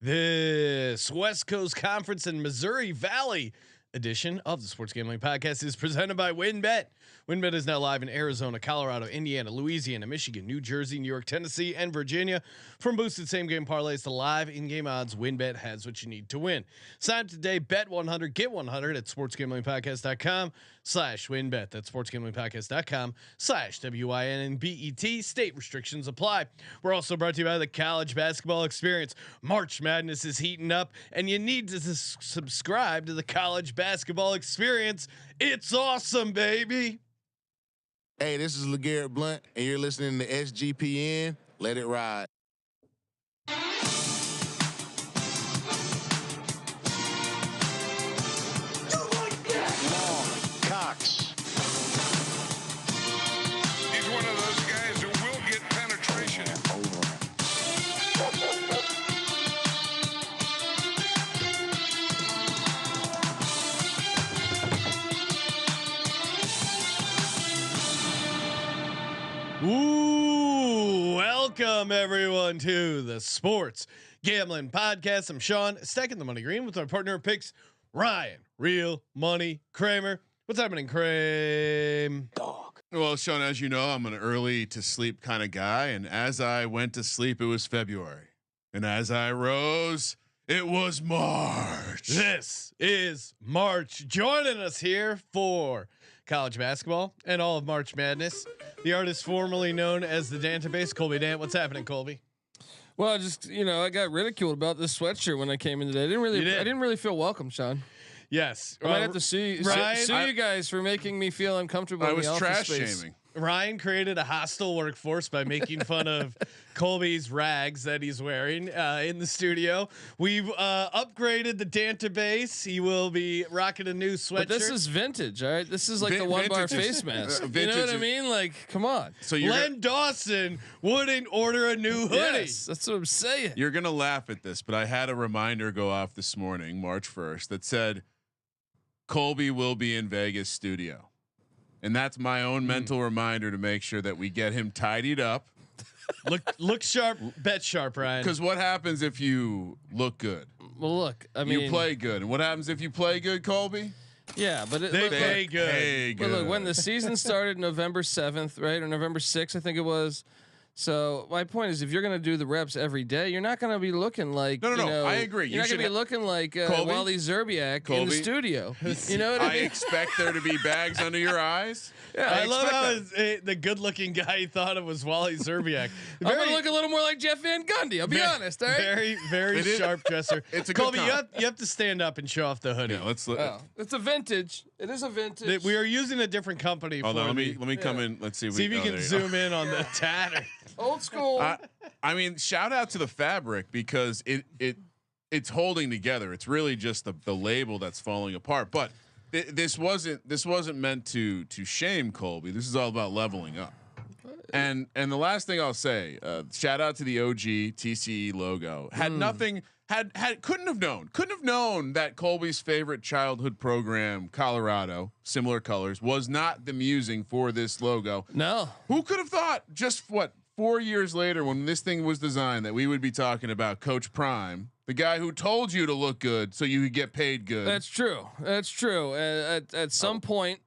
This West Coast Conference and Missouri Valley edition of the Sports Gambling Podcast is presented by WynnBet. WynnBet is now live in Arizona, Colorado, Indiana, Louisiana, Michigan, New Jersey, New York, Tennessee, and Virginia. From boosted same-game parlays to live in-game odds, WynnBet has what you need to win. Sign up today, bet 100, get 100 at sportsgamblingpodcast.com/WynnBet. That's sportsgamblingpodcast.com/WYNNBET. State restrictions apply. We're also brought to you by the College Basketball Experience. March Madness is heating up, and you need to subscribe to the College Basketball Experience. It's awesome, baby. Hey, this is LeGarrette Blunt, and you're listening to SGPN. Let it ride. Long, Cox. He's one of those guys who will get penetration. Ooh, welcome everyone to the Sports Gambling Podcast. I'm Sean, stacking the money green with our partner in picks, Ryan, Real Money Kramer. What's happening, Kramer? Dog. Well, Sean, as you know, I'm an early to sleep kind of guy, and as I went to sleep, it was February, and as I rose, it was March. This is March. Joining us here for college basketball and all of March Madness, the artist formerly known as the Database, Colby Dant. What's happening, Colby? Well, I got ridiculed about this sweatshirt when I came in today. I didn't really feel welcome, Sean. Yes, I might have to sue you guys for making me feel uncomfortable. I in was the office trash space. shaming. Ryan created a hostile workforce by making fun of Colby's rags that he's wearing in the studio. We've upgraded the Database. He will be rocking a new sweatshirt. But this is vintage, all right? This is like the one bar face mask. You know what I mean? Like, come on. So Len Dawson wouldn't order a new hoodie. Yes, that's what I'm saying. You're gonna laugh at this, but I had a reminder go off this morning, March 1st, that said Colby will be in Vegas studio. And that's my own mental reminder to make sure that we get him tidied up. Look sharp, bet sharp, Ryan. Because what happens if you look good? Well, look, I mean, you play good, and what happens if you play good, Colby? Yeah, but they play good. Hey, But look, when the season started November 7th, right, or November 6th, I think it was. So my point is, if you're going to do the reps every day, you're not going to be looking like No, I agree. You're not going to be looking like Wally Zerbiak in the studio. You know what I mean? expect there to be bags under your eyes. Yeah, I love how the good-looking guy he thought it was Wally Zerbiak. I'm going to look a little more like Jeff Van Gundy. I'll be honest. All right. Very sharp dresser. It's a Colby. good You have to stand up and show off the hoodie. Yeah, let's. It's a vintage. It is a vintage. We are using a different company. Hold on, let me come in. Let's see. See if you can zoom in on the tatter. Old school. I mean, shout out to the fabric because it's holding together. It's really just the label that's falling apart. But this wasn't meant to shame Colby. This is all about leveling up. And the last thing I'll say, shout out to the OG TCE logo. Had nothing. Couldn't have known that Colby's favorite childhood program, Colorado, similar colors, was not the musing for this logo. No. Who could have thought? Just 4 years later, when this thing was designed, that we would be talking about Coach Prime, the guy who told you to look good so you could get paid good. That's true. That's true. At some point,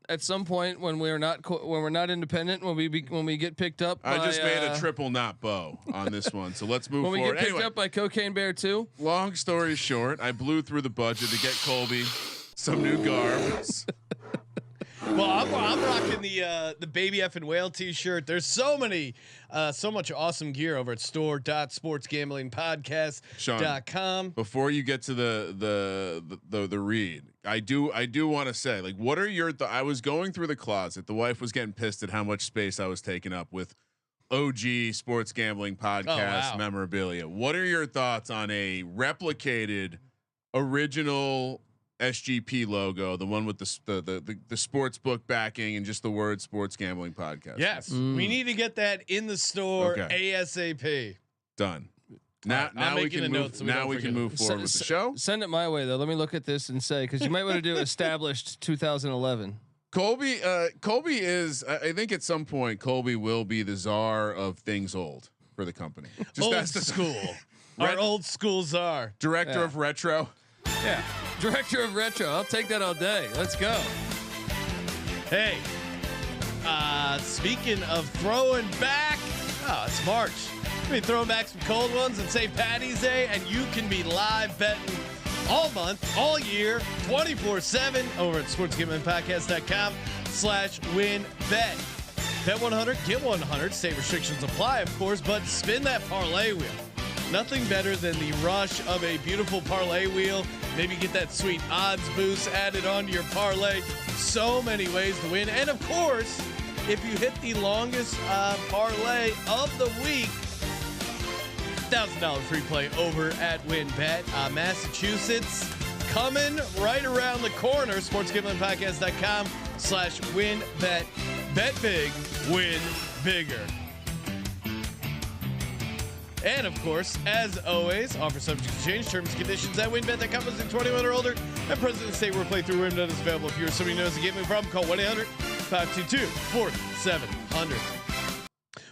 when we're not independent, when we get picked up, I just made a triple knot bow on this one. So let's move when forward. we get picked up by Cocaine Bear 2. Long story short, I blew through the budget to get Colby some new garbs. Well, I'm rocking the Baby F and Whale t-shirt. There's so much awesome gear over at store.sportsgamblingpodcast.com. Before you get to the read, I do want to say, like, what are your I was going through the closet. The wife was getting pissed at how much space I was taking up with OG Sports Gambling Podcast memorabilia. What are your thoughts on a replicated original SGP logo, the one with the sports book backing and just the word Sports Gambling Podcast? Yes, we need to get that in the store ASAP. Done. Now we can move. We can move forward with the show. Send it my way though. Let me look at this and say, because you might want to do established 2011. Colby is. I think at some point Colby will be the czar of things old for the company. Just old school. Our old school czar. Director of retro. Yeah, director of retro. I'll take that all day. Let's go. Hey, speaking of throwing back, it's March. We throw back some cold ones and St. Patty's Day, and you can be live betting all month, all year, 24/7 over at sportsgamblingpodcast.com/WynnBet. Bet 100, get 100. State restrictions apply, of course, but spin that parlay wheel. Nothing better than the rush of a beautiful parlay wheel. Maybe get that sweet odds boost added onto your parlay. So many ways to win. And of course, if you hit the longest parlay of the week, $1,000 free play over at WynnBet. Massachusetts coming right around the corner. sportsgamblingpodcast.com/WynnBet. Bet big, win bigger. And of course, as always, offer subject to change. Terms and conditions at WynnBet. That covers 21 or older. And present in the state where playthrough WynnBet is available. If you're somebody who knows a gambling problem, call 1-800-522-4700.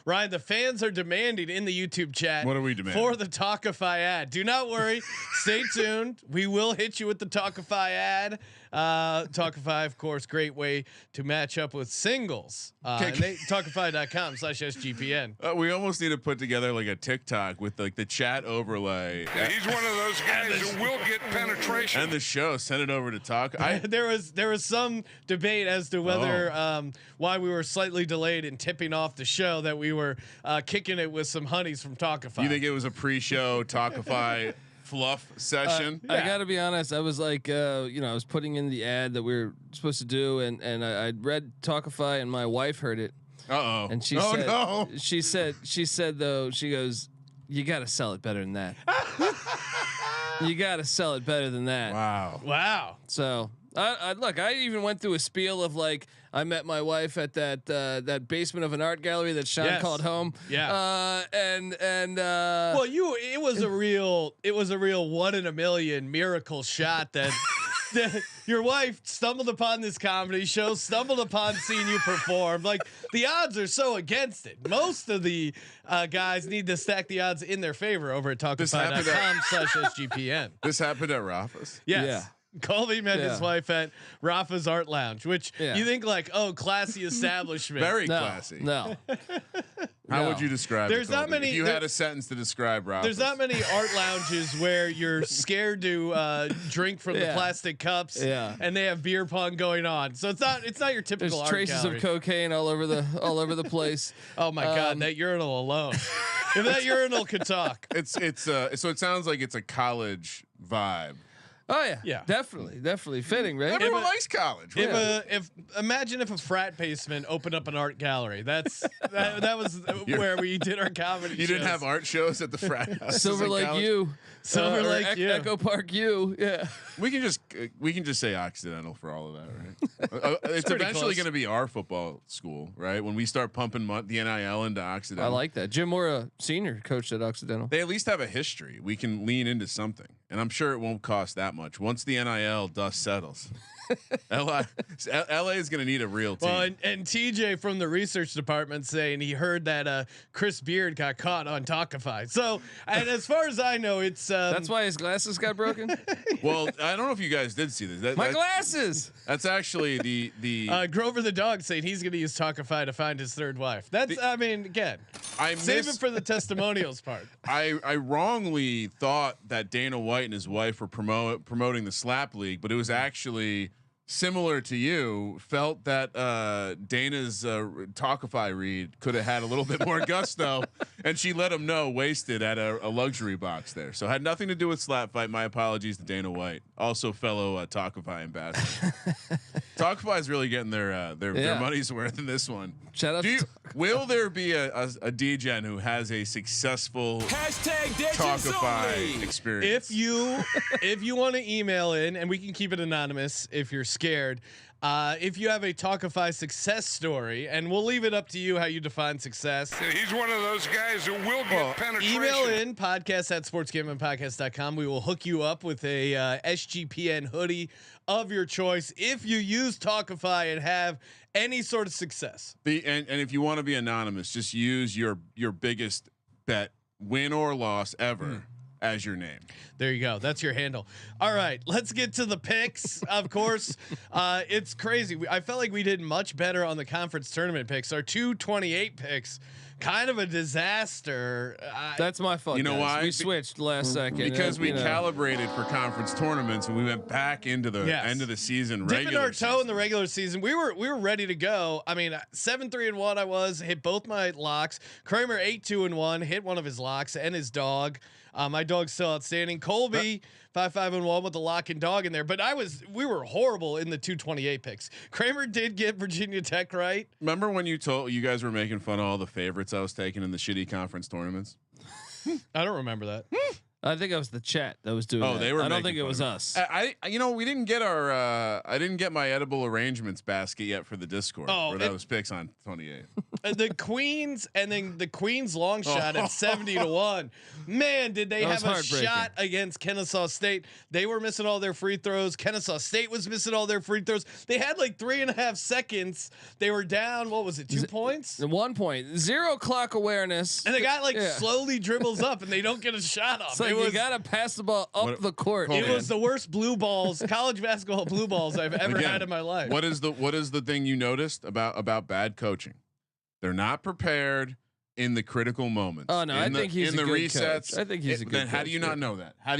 Ryan, the fans are demanding in the YouTube chat. What are we demanding? For the Talkify ad. Do not worry. Stay tuned. We will hit you with the Talkify ad. Talkify, of course, great way to match up with singles. Talkify.com/SGPN. We almost need to put together like a TikTok with like the chat overlay. Yeah, he's one of those guys who will get penetration. And the show, send it over to Talk. There was some debate as to whether why we were slightly delayed in tipping off the show, that we were kicking it with some honeys from Talkify. You think it was a pre-show Talkify fluff session? I got to be honest. I was like, I was putting in the ad that we were supposed to do, and I read Talkify, and my wife heard it. Uh-oh. And she said, she said though, she goes, you got to sell it better than that. You got to sell it better than that. Wow. So look, I even went through a spiel of like, I met my wife at that basement of an art gallery that Sean called home. Yeah. Well, it was a real 1 in a million miracle shot that your wife stumbled upon this comedy show, stumbled upon seeing you perform. Like, the odds are so against it. Most of the guys need to stack the odds in their favor over at talkify.com/SGPN. This happened at Rafa's? Yes. Yeah. Colby met his wife at Rafa's Art Lounge, which you think like, classy establishment. Very classy. No. How would you describe There's it, not Colby? many. If you had a sentence to describe Rafa's. There's not many art lounges where you're scared to drink from the plastic cups, and they have beer pong going on. So it's not your typical. There's art traces gallery. of cocaine all over the place. Oh my god, that urinal alone. If that urinal could talk. So it sounds like it's a college vibe. Oh yeah, Yeah. definitely fitting, right? Everyone likes college. Imagine if a frat basement opened up an art gallery. That was where we did our comedy. You didn't have art shows at the frat house. Silver Lake U, Silver Lake U, Echo Park U. Yeah, We can just say Occidental for all of that, right? It's eventually close. going to be our football school, right? When we start pumping the NIL into Occidental. I like that. Jim Mora Sr. coached at Occidental. They at least have a history. We can lean into something, and I'm sure it won't cost that much once the NIL dust settles. LA is going to need a real team. Well, and TJ from the research department saying he heard that Chris Beard got caught on Talkify. So, and as far as I know, it's That's why his glasses got broken. Well, I don't know if you guys did see this. My glasses. That's actually the Grover the dog saying he's going to use Talkify to find his third wife. That's again, save it for the testimonials part. I wrongly thought that Dana White and his wife were promoting the slap league, but it was actually similar to you. Felt that Dana's Talkify read could have had a little bit more gusto, and she let him know wasted at a luxury box there. So had nothing to do with slap fight. My apologies to Dana White, also fellow Talkify ambassador. Talkify is really getting their money's worth in this one. Shout out. Will there be a DGen who has a successful Talkify experience? If you want to email in, and we can keep it anonymous if you're scared. If you have a Talkify success story, and we'll leave it up to you how you define success. Yeah, he's one of those guys who will get penetration. Email in podcast@sportsgamblingpodcast.com. We will hook you up with a SGPN hoodie of your choice if you use Talkify and have any sort of success. And if you want to be anonymous, just use your biggest bet, win or loss ever, as your name. There you go. That's your handle. All right, let's get to the picks. Of course, it's crazy. I felt like we did much better on the conference tournament picks. Our 228 picks, kind of a disaster. That's my fault. You know guys. why? We switched last second Because we you know. calibrated for conference tournaments and we went back into the end of the season. Dipping our toe season. in the regular season, we were ready to go. I mean, 7-3-1. I was hit both my locks. Kramer 8-2-1, hit one of his locks and his dog. My dog's still outstanding. Colby 5-5-1 with the lock and dog in there. But we were horrible in the 228 picks. Kramer did get Virginia Tech right. Remember when you guys were making fun of all the favorites I was taking in the shitty conference tournaments? I don't remember that. I think it was the chat that was doing. Oh, that. they were. I don't think it was us. I we didn't get our. I didn't get my edible arrangements basket yet for the Discord. Oh, where those picks on 28. The Queens and then the Queens long shot at 70-1. Man, did they have a shot against Kennesaw State? They were missing all their free throws. Kennesaw State was missing all their free throws. They had like 3.5 seconds. They were down. What was it? 2 points? 1 point. 0 clock awareness. And the guy slowly dribbles up, and they don't get a shot off. It's like you gotta pass the ball up the court. It was the worst blue balls, college basketball blue balls I've ever had in my life. What is the thing you noticed about bad coaching? They're not prepared in the critical moments. Oh no, I think he's in a the good resets. coach. I think he's a good Then coach. how do you not know that? How are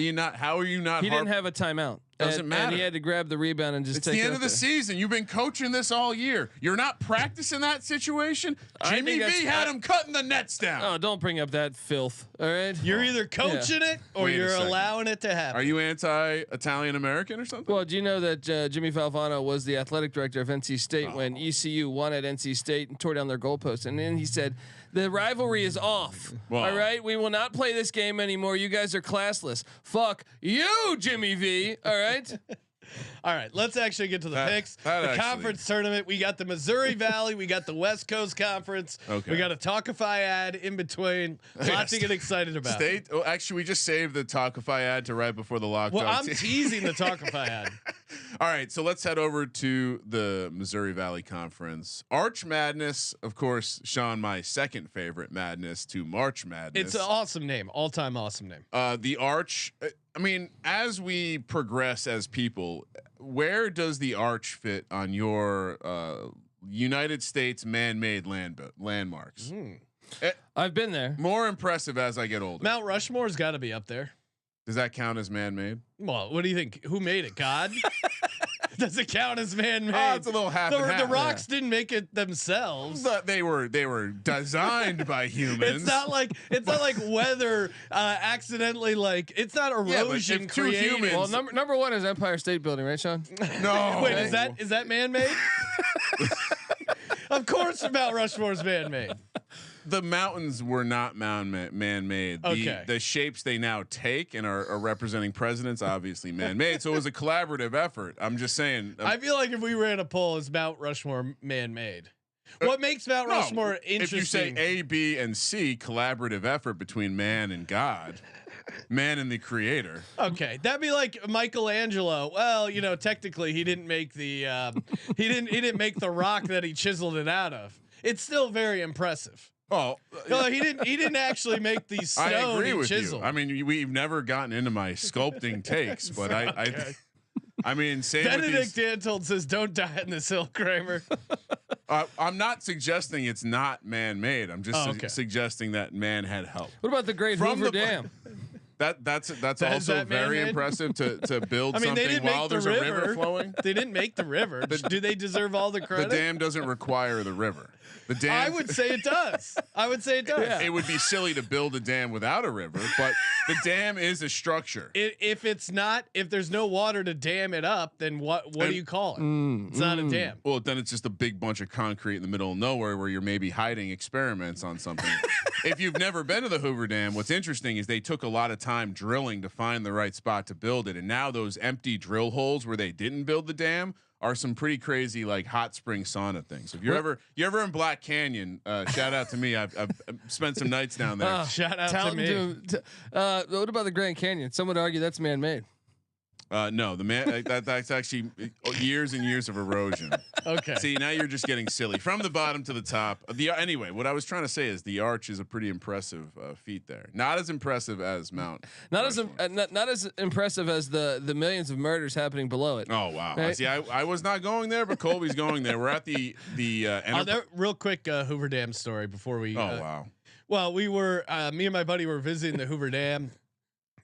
you not? He didn't have a timeout. Doesn't matter. And he had to grab the rebound and just It's take the it end up of the there. season. You've been coaching this all year. You're not practicing that situation. I Jimmy think V had him cutting the nets down. Oh, don't bring up that filth. All right. You're either coaching it or Wait a you're second. allowing it to happen. Are you anti-Italian American or something? Well, do you know that Jimmy Falvano was the athletic director of NC State when ECU won at NC State and tore down their goalposts? And then he said, the rivalry is off. Well- All right. We will not play this game anymore. You guys are classless. Fuck you, Jimmy V. All right. All right, let's actually get to the picks. that The actually- conference tournament. We got the Missouri Valley. We got the West Coast Conference. Okay. We got a Talkify ad in between. Lots to get excited about. State. Oh, actually, we just saved the Talkify ad to right before the lockdown. Well, I'm teasing the Talkify ad. All right, so let's head over to the Missouri Valley Conference. Arch Madness, of course, Sean, my second favorite madness to March Madness. It's an awesome name, all-time awesome name. The Arch. I mean, as we progress as people, where does the Arch fit on your United States man-made landmarks? I've been there. More impressive as I get older. Mount Rushmore's got to be up there. Does that count as man-made? Well, what do you think? Who made it? God? Does it count as man-made? Oh, it's a little half and half. The rocks didn't make it themselves. But they were designed by humans. It's not like weather accidentally it's not erosion if two created. humans- Well, number one is Empire State Building, right, Sean? No. Wait, is that man-made? Of course, Mount Rushmore's man-made. The mountains were not man-made. Okay. The shapes they now take and are representing presidents, obviously man-made. So it was a collaborative effort. I'm just saying. I feel like if we ran a poll, is Mount Rushmore man-made? What makes Mount Rushmore interesting? If you say A, B, and C, collaborative effort between man and God, man and the creator. Okay, that'd be like Michelangelo. Well, technically he didn't make the he didn't make the rock that he chiseled it out of. It's still very impressive. Oh, No, he didn't actually make the stone. I agree he with chiseled. you. I mean, we've never gotten into my sculpting takes, but I mean, same Benedict with these. Dantold says, "Don't die in this hill, Kramer." I'm not suggesting it's not man-made. I'm just okay. suggesting that man had help. What about the Great From Hoover the- Dam? That's Is also that very man-made? impressive to build I mean, they something didn't while make the there's a river flowing. They didn't make the river. Do they deserve all the The credit? dam doesn't require the river. The dam. I would say it does. Yeah. It would be silly to build a dam without a river, but the dam is a structure. If there's no water to dam it up, then what do you call it? It's not a dam. Well, then it's just a big bunch of concrete in the middle of nowhere where you're maybe hiding experiments on something. If you've never been to the Hoover Dam, what's interesting is they took a lot of time drilling to find the right spot to build it. And now those empty drill holes where they didn't build the dam are some pretty crazy hot spring sauna things. If you're ever in Black Canyon, shout out to me. I've spent some nights down there. Shout out Tell to me. what about the Grand Canyon? Some would argue that's man-made. No, the man that's actually years and years of erosion. Okay. See, now you're just getting silly. From the bottom to the top. Anyway, what I was trying to say is the arch is a pretty impressive feat there. Not as impressive as Mount. Not as impressive as the millions of murders happening below it. Oh wow! Right? See, I was not going there, but Colby's going there. We're at the Real quick Hoover Dam story before we. wow. Well, we were me and my buddy were visiting the Hoover Dam.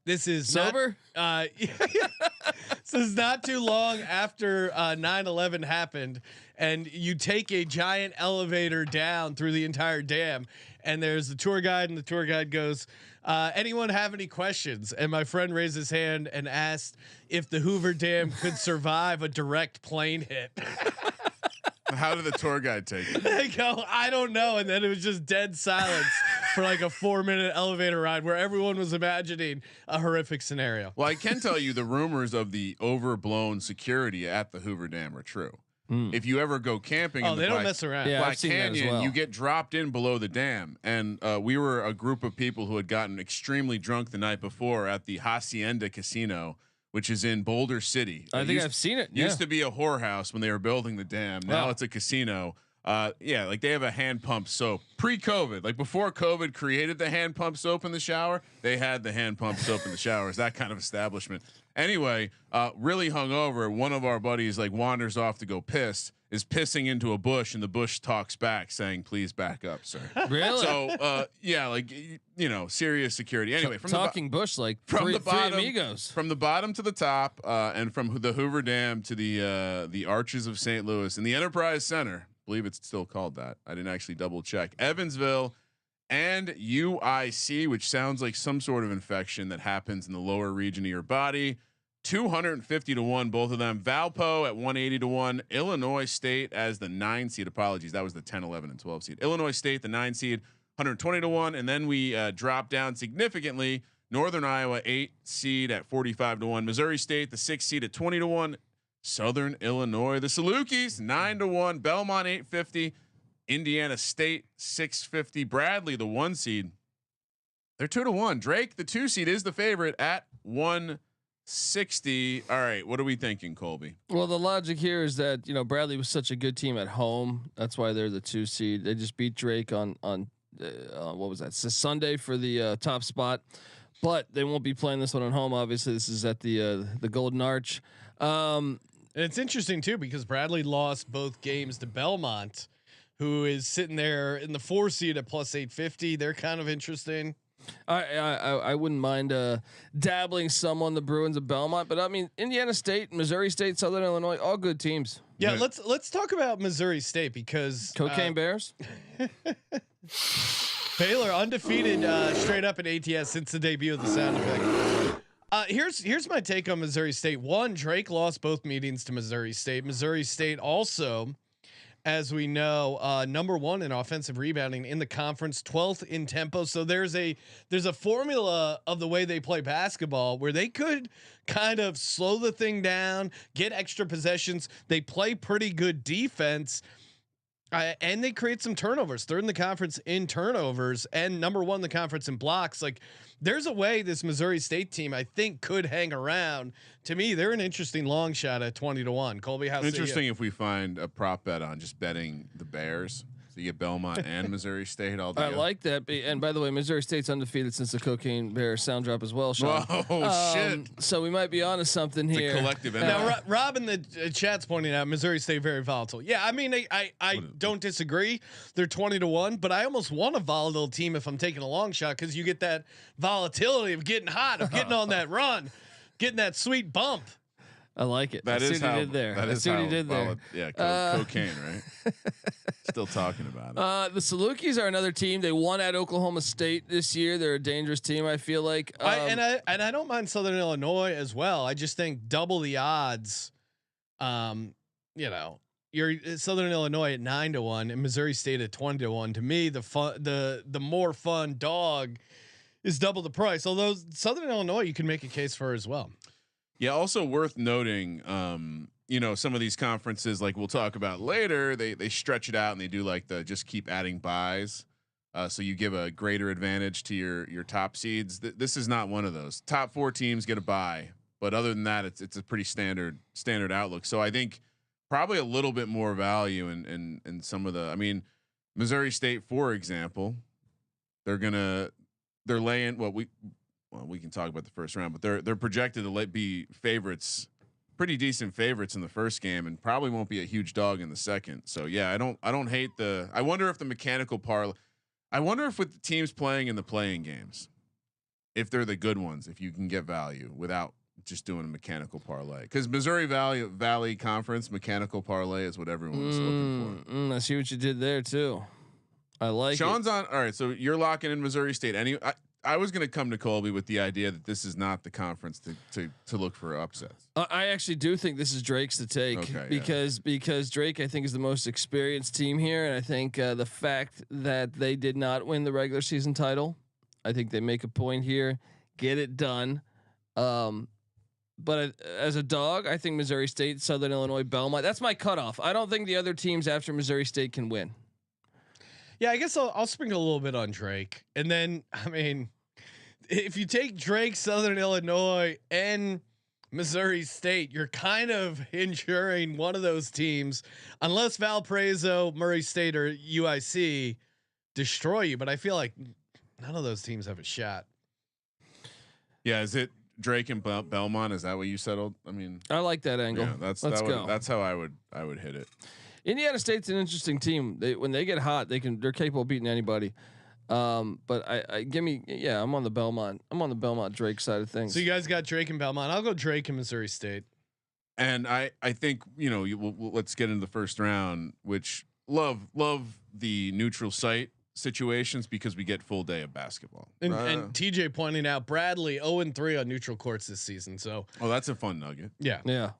This is Sober? This is not too long after 9/11 happened, and you take a giant elevator down through the entire dam, and there's the tour guide, and the tour guide goes, anyone have any questions? And my friend raised his hand and asked if the Hoover Dam could survive a direct plane hit. How did the tour guide take it? They go, I don't know. And then it was just dead silence for like a 4-minute elevator ride where everyone was imagining a horrific scenario. Well, I can tell you the rumors of the overblown security at the Hoover Dam are true. If you ever go camping, in the they don't mess around. Yeah, Black I've seen that as Canyon, well. you get dropped in below the dam, and we were a group of people who had gotten extremely drunk the night before at the Hacienda Casino, which is in Boulder City. I think I've seen it. Used to be a whorehouse when they were building the dam. Now it's a casino. Yeah, like they have a hand pump soap pre-COVID, like before COVID created the hand pump soap in the shower. They had the hand pump soap in the showers. That kind of establishment. Anyway, really hungover. One of our buddies like wanders off to go piss, is pissing into a bush, and the bush talks back saying, "Please back up, sir." Really? So yeah, like serious security. Anyway, from talking bush like from three, the bottom, three amigos. from the bottom to the top, and from the Hoover Dam to the Arches of St. Louis and the Enterprise Center. I believe it's still called that. I didn't actually double check. Evansville and UIC, which sounds like some sort of infection that happens in the lower region of your body. 250 to 1, both of them. Valpo at 180 to 1. Illinois State as the 9 seed. Apologies, that was the 10, 11, and 12 seed. Illinois State, the 9 seed, 120 to 1, and then we drop down significantly. Northern Iowa 8 seed at 45 to 1. Missouri State, the 6 seed at 20 to 1. Southern Illinois, the Salukis 9 to 1. Belmont 850. Indiana State 650. Bradley, the 1 seed, they're 2 to 1. Drake, the 2 seed, is the favorite at 160. All right, what are we thinking, Colby? Well, the logic here is that Bradley was such a good team at home. That's why they're the 2 seed. They just beat Drake on what was that? It's Sunday for the top spot, but they won't be playing this one at home. Obviously, this is at the Golden Arch. And it's interesting too because Bradley lost both games to Belmont, who is sitting there in the 4 seed at plus 850. They're kind of interesting. I wouldn't mind dabbling some on the Bruins of Belmont, but I mean Indiana State, Missouri State, Southern Illinois, all good teams. Yeah, let's talk about Missouri State because Cocaine Bears. Baylor undefeated straight up in ATS since the debut of the sound effect. Here's my take on Missouri State. One, Drake lost both meetings to Missouri State. Missouri State also, as we know, number 1 in offensive rebounding in the conference, 12th in tempo. So there's a formula of the way they play basketball where they could kind of slow the thing down, get extra possessions. They play pretty good defense. And they create some turnovers. 3rd in the conference in turnovers and number 1 in the conference in blocks. Like there's a way this Missouri State team I think could hang around. To me, they're an interesting long shot at 20 to 1. Colby, how's interesting if we find a prop bet on just betting the Bears. So you get Belmont and Missouri State all together. I like that. And by the way, Missouri State's undefeated since the Cocaine Bear sound drop as well, Sean. Whoa, shit. So we might be onto something here. The collective. Now, Rob in the chat's pointing out Missouri State very volatile. Yeah, I mean, I don't disagree. They're 20 to 1, but I almost want a volatile team if I'm taking a long shot because you get that volatility of getting hot, of getting on that run, getting that sweet bump. I like it. That is how he did there. That is what how he did there. Yeah, cocaine, right? Still talking about it. The Salukis are another team. They won at Oklahoma State this year. They're a dangerous team. I feel like. I don't mind Southern Illinois as well. I just think double the odds. You're Southern Illinois at 9 to 1 and Missouri State at 20 to 1. To me, the more fun dog is double the price. Although Southern Illinois, you can make a case for as well. Yeah. Also worth noting, some of these conferences, like we'll talk about later, they stretch it out and they do like the just keep adding buys. So you give a greater advantage to your top seeds. This is not one of those. Top 4 teams get a bye, but other than that, it's a pretty standard outlook. So I think probably a little bit more value in some of the. I mean, Missouri State, for example, they're laying we can talk about the first round, but they're projected to be favorites, pretty decent favorites in the first game, and probably won't be a huge dog in the second. So yeah, I don't hate the. I wonder if the mechanical parlay. I wonder if with the teams playing in the playing games, if they're the good ones, if you can get value without just doing a mechanical parlay, because Missouri Valley Conference mechanical parlay is what everyone's looking for. I see what you did there too. I like Sean's on. All right, so you're locking in Missouri State. I was going to come to Colby with the idea that this is not the conference to look for upsets. I actually do think this is Drake's to take because Drake, I think, is the most experienced team here, and I think the fact that they did not win the regular season title, I think they make a point here, get it done. But as a dog, I think Missouri State, Southern Illinois, Belmont. That's my cutoff. I don't think the other teams after Missouri State can win. Yeah, I guess I'll sprinkle a little bit on Drake, and then I mean, if you take Drake, Southern Illinois, and Missouri State, you're kind of insuring one of those teams, unless Valparaiso, Murray State, or UIC destroy you. But I feel like none of those teams have a shot. Yeah, is it Drake and Belmont? Is that what you settled? I mean, I like that angle. Yeah, that's how I would hit it. Indiana State's an interesting team. When they get hot, they're capable of beating anybody. But I'm on the Belmont. I'm on the Belmont Drake side of things. So you guys got Drake and Belmont. I'll go Drake and Missouri State. And I think let's get into the first round, which love the neutral site situations because we get full day of basketball. And TJ pointing out Bradley 0-3 on neutral courts this season. So that's a fun nugget. Yeah.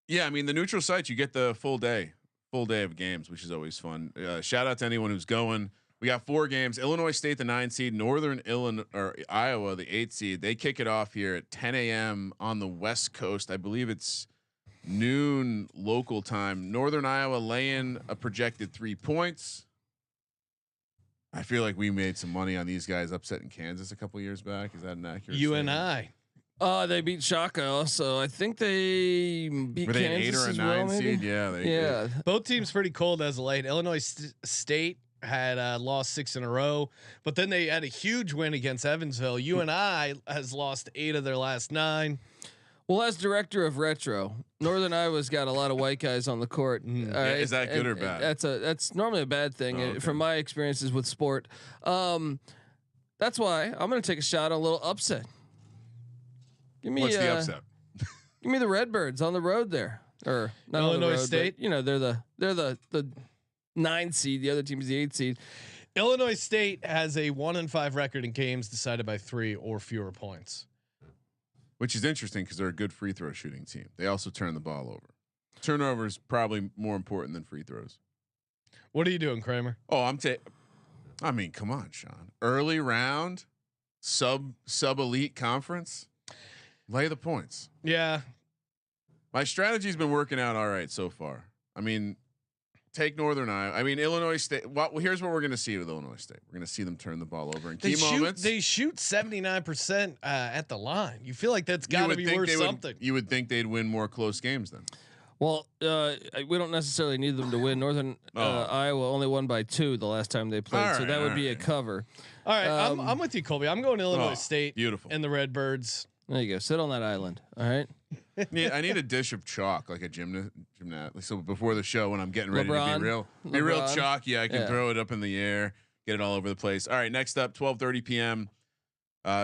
Yeah, I mean the neutral sites, you get the full day of games, which is always fun. Shout out to anyone who's going. We got 4 games. Illinois State, the 9 seed, Northern Illinois or Iowa, the 8 seed. They kick it off here at 10 a.m. on the West Coast. I believe it's noon local time. Northern Iowa laying a projected 3 points. I feel like we made some money on these guys upsetting Kansas a couple years back. Is that an accurate? You and I. They beat Shaka, so I think they beat Were they Kansas an 8 or a 9 seed? Yeah, Both teams pretty cold as of late. Illinois State had lost 6 in a row, but then they had a huge win against Evansville. UNI has lost 8 of their last 9. Well, as director of retro, Northern Iowa's got a lot of white guys on the court. Is that good or bad? That's normally a bad thing from my experiences with sport. That's why I'm going to take a shot on a little upset. What's the upset? Give me the Redbirds on the road there, or not Illinois on the road, State. But, they're the 9 seed. The other team's the 8 seed. Illinois State has a 1-5 record in games decided by 3 or fewer points, which is interesting because they're a good free throw shooting team. They also turn the ball over. Turnovers probably more important than free throws. What are you doing, Kramer? Oh, I mean, come on, Sean. Early round, sub elite conference. Lay the points. Yeah. My strategy's been working out all right so far. I mean, take Northern Iowa. I mean, Illinois State. Here's what we're going to see with Illinois State. We're going to see them turn the ball over in key moments. They shoot 79% at the line. You feel like that's got to be worth something. You would think they'd win more close games then. Well, we don't necessarily need them to win. Northern Iowa only won by 2 the last time they played, so that would be a cover. All right, I'm with you, Colby. I'm going Illinois State. Beautiful. And the Redbirds. There you go. Sit on that island. All right. I need a dish of chalk, like a gymnast. So before the show, when I'm getting ready to be real chalky, I can throw it up in the air, get it all over the place. All right, next up, 12:30 p.m.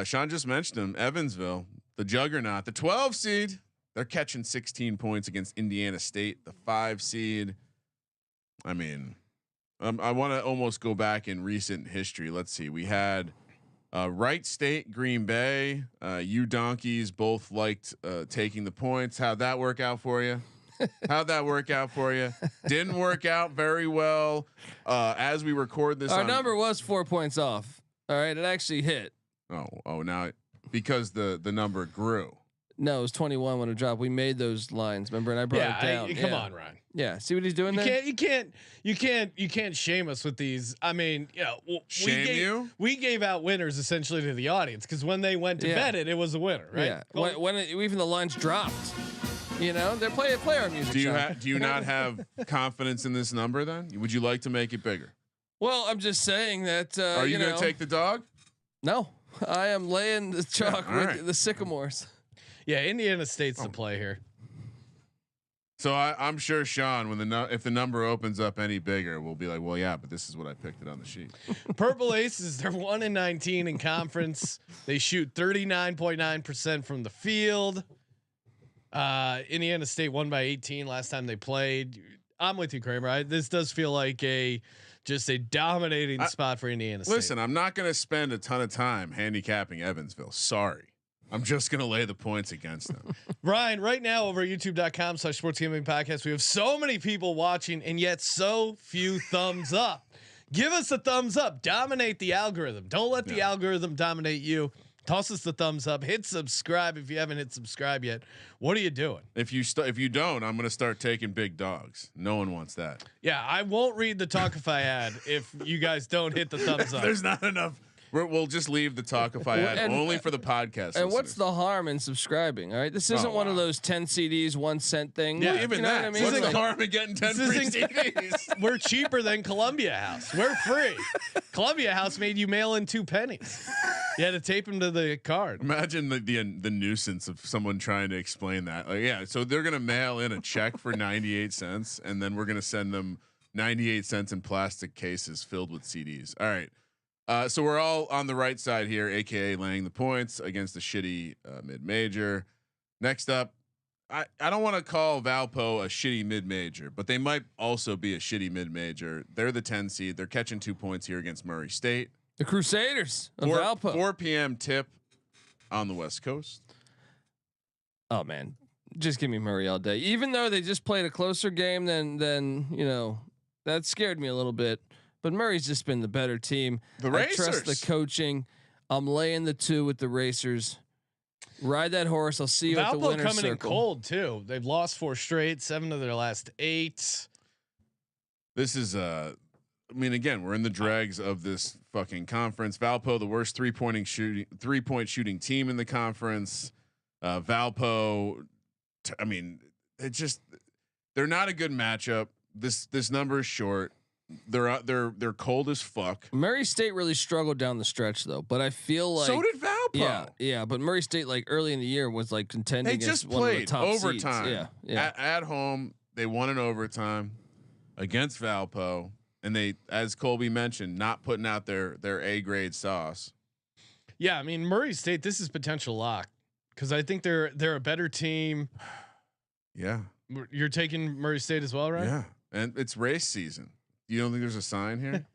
Sean just mentioned them. Evansville, the juggernaut, the 12 seed. They're catching 16 points against Indiana State, the 5 seed. I mean, I want to almost go back in recent history. Let's see. We had Wright State, Green Bay. You donkeys both liked taking the points. How'd that work out for you? Didn't work out very well. As we record this, our number was 4 points off. All right, it actually hit. Oh, now because the number grew. No, it was 21 when it dropped. We made those lines, remember? And I brought it down. Come on, Ryan. Yeah, see what he's doing there? You can't shame us with these. I mean, we gave out winners essentially to the audience because when they went to bet it was a winner, right? Yeah. When even the lines dropped, they play our music. Do you not have confidence in this number? Then would you like to make it bigger? Well, I'm just saying that. Are you going to take the dog? No, I am laying the chalk with the Sycamores. Yeah, Indiana State's the play here. So I'm sure Sean, if the number opens up any bigger, we'll be like, well, yeah, but this is what I picked it on the sheet. Purple Aces, they're 1-19 in conference. They shoot 39.9% from the field. Indiana State won by 18 last time they played. I'm with you, Kramer. This does feel like just a dominating spot for Indiana State. Listen, I'm not going to spend a ton of time handicapping Evansville. Sorry. I'm just going to lay the points against them. Ryan, right now over youtube.com/sports gambling podcast, we have so many people watching and yet so few thumbs up. Give us a thumbs up. Dominate the algorithm. Don't let the algorithm dominate you. Toss us the thumbs up. Hit subscribe if you haven't hit subscribe yet. What are you doing? If you don't, I'm going to start taking big dogs. No one wants that. Yeah, I won't read the Talkify ad if you guys don't hit the thumbs up. There's not enough. We'll just leave the Talkify ad only for the podcast. And what's the harm in subscribing? All right, this isn't one of those 10 CDs, 1 cent thing. Yeah, even that. What I mean? What's the harm in getting 10 free CDs? We're cheaper than Columbia House. We're free. Columbia House made you mail in 2 pennies. You had to tape them to the card. Imagine the nuisance of someone trying to explain that. Like, yeah, so they're gonna mail in a check for 98 cents, and then we're gonna send them 98 cents in plastic cases filled with CDs. All right. So we're all on the right side here, aka laying the points against the shitty mid-major. Next up, I don't want to call Valpo a shitty mid-major, but they might also be a shitty mid-major. They're the 10 seed. They're catching 2 points here against Murray State. The Crusaders of Valpo. 4 p.m. tip on the West Coast. Oh man, just give me Murray all day. Even though they just played a closer game than that scared me a little bit. But Murray's just been the better team. The Racers. I trust the coaching. I'm laying the 2 with the Racers. Ride that horse. I'll see you at the winner's coming circle. in cold too. They've lost 4 straight, 7 of their last 8. This is I mean, again, we're in the dregs of this fucking conference. Valpo, the worst 3-point shooting team in the conference. Valpo, I mean, they're not a good matchup. This number is short. They're cold as fuck. Murray State really struggled down the stretch though, but I feel like so did Valpo. Yeah, but Murray State like early in the year was like contending. They just against one of the played top overtime. Seeds. Yeah. At home, they won in overtime against Valpo, and they, as Colby mentioned, not putting out their A grade sauce. Yeah, I mean Murray State. This is potential lock because I think they're a better team. Yeah, you're taking Murray State as well, right? Yeah, and it's race season. You don't think there's a sign here?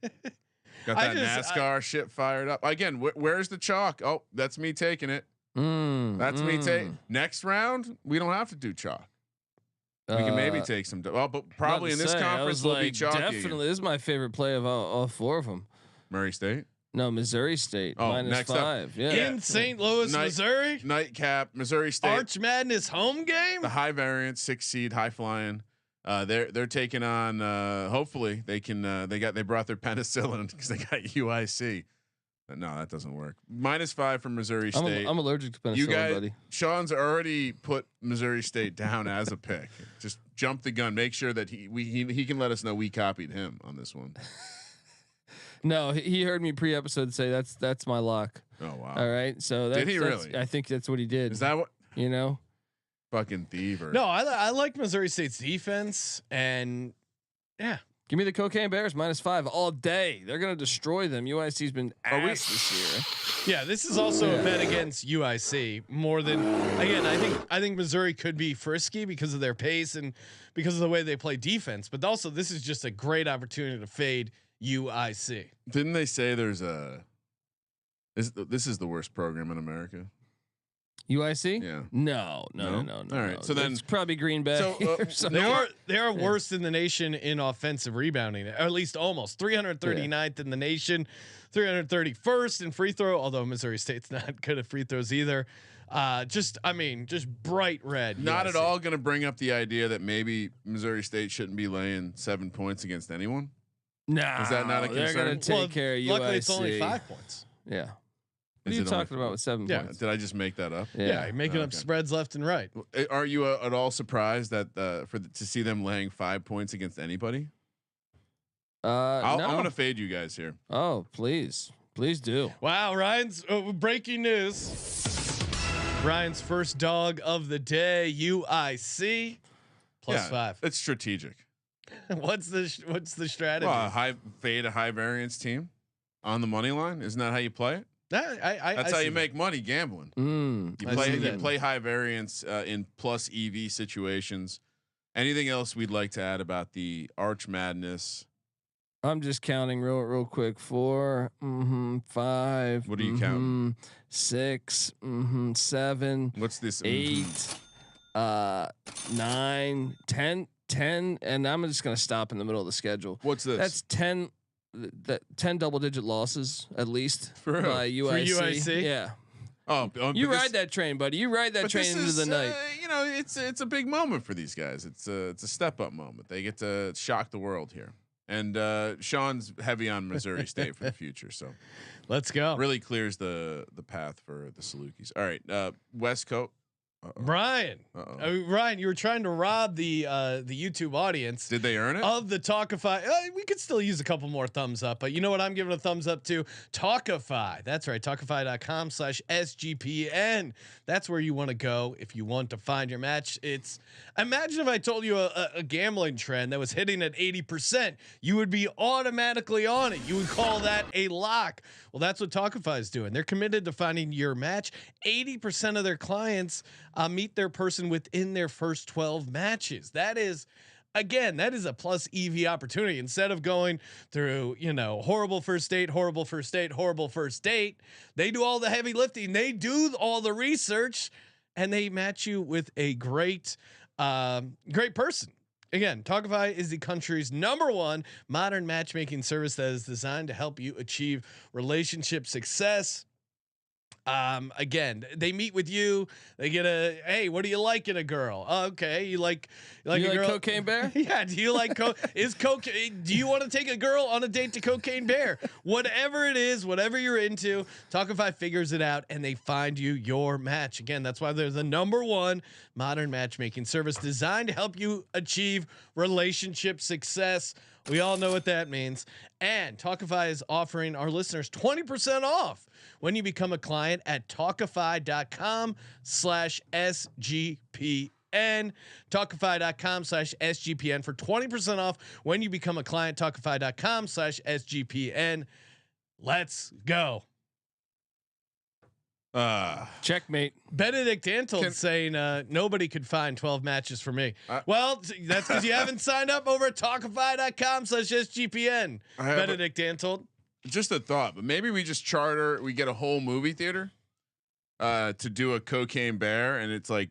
Got that NASCAR shit fired up again. Where's the chalk? Oh, that's me taking it. That's me taking. Next round, we don't have to do chalk. We can maybe take some. But probably in this conference we'll be chalky. Definitely, this is my favorite play of all 4 of them. Murray State. No, Missouri State next -5. Up. Yeah, in St. Louis, Missouri. Nightcap, Missouri State. Arch Madness home game. The high variance, 6 seed, high flying. They're taking on. Hopefully they can. They brought their penicillin because they got UIC. No, that doesn't work. -5 from Missouri State. I'm allergic to penicillin, you guys, buddy. Sean's already put Missouri State down as a pick. Just jump the gun. Make sure that he can let us know we copied him on this one. No, he heard me pre-episode say that's my lock. Oh wow! All right, so did he really? I think that's what he did. Is that what Fucking thiever. No, I like Missouri State's defense, and yeah, give me the Cocaine Bears -5 all day. They're gonna destroy them. UIC's been ass this year. Yeah, this is also a bet against UIC more than again. I think Missouri could be frisky because of their pace and because of the way they play defense, but also this is just a great opportunity to fade UIC. Didn't they say there's this is the worst program in America? UIC? Yeah. No. All right. So then it's probably Green Bay. So They are worst in the nation in offensive rebounding, or at least almost 339th in the nation, 331st in free throw. Although Missouri State's not good at free throws either. Just bright red. not UIC. at all going to bring up the idea that maybe Missouri State shouldn't be laying 7 points against anyone. No, Is that not a they're concern? gonna take care of UIC. Luckily, it's only 5 points. Yeah. What Is are you it only talking about with 7 Yeah. points? Did I just make that up? Yeah, you're making up Okay. spreads left and right. Are you at all surprised that to see them laying 5 points against anybody? No. I'm going to fade you guys here. Oh, please do. Wow, Ryan's breaking news. Ryan's first dog of the day, UIC +5. It's strategic. What's the strategy? Well, fade a high variance team on the money line. Isn't that how you play it? That's how you make money gambling. You play high variance in plus EV situations. Anything else we'd like to add about the Arch Madness? I'm just counting real quick. 4, 5. What are you counting? 6, 7. What's this? 8, 9, 10, and I'm just gonna stop in the middle of the schedule. What's this? That's 10. 10 double-digit losses at least by UIC. UIC? Yeah. Oh, You ride that train, buddy. You ride that train into the night. It's a big moment for these guys. It's a step up moment. They get to shock the world here. And Sean's heavy on Missouri State for the future, so Let's go. really clears the path for the Salukis. All right, West Coast. Ryan. Ryan, you were trying to rob the YouTube audience. Did they earn it? Of the Talkify. We could still use a couple more thumbs up, but you know what? I'm giving a thumbs up to Talkify. That's right. Talkify.com/SGPN. That's where you want to go if you want to find your match. Imagine if I told you a gambling trend that was hitting at 80%, you would be automatically on it. You would call that a lock. Well, that's what Talkify is doing. They're committed to finding your match. 80% of their clients meet their person within their first 12 matches. That is a plus EV opportunity. Instead of going through, horrible first date, they do all the heavy lifting. They do all the research, and they match you with a great person. Again, Talkify is the country's #1 modern matchmaking service that is designed to help you achieve relationship success. Again, they meet with you. They get hey, what do you like in a girl? Okay, you like a girl. Cocaine Bear? Yeah. Do you like cocaine? Do you want to take a girl on a date to Cocaine Bear? Whatever it is, whatever you're into, Talkify figures it out and they find you your match. Again, that's why they're the #1 modern matchmaking service designed to help you achieve relationship success. We all know what that means. And Talkify is offering our listeners 20% off when you become a client at Talkify.com/SGPN. Talkify.com/SGPN for 20% off when you become a client. Talkify.com/SGPN. Let's go. Checkmate. Benedict Dantold saying nobody could find 12 matches for me. Well, that's because you haven't signed up over at Talkify.com/SGPN. Benedict Dantold. Just a thought, but maybe we just we get a whole movie theater to do a Cocaine Bear, and it's like,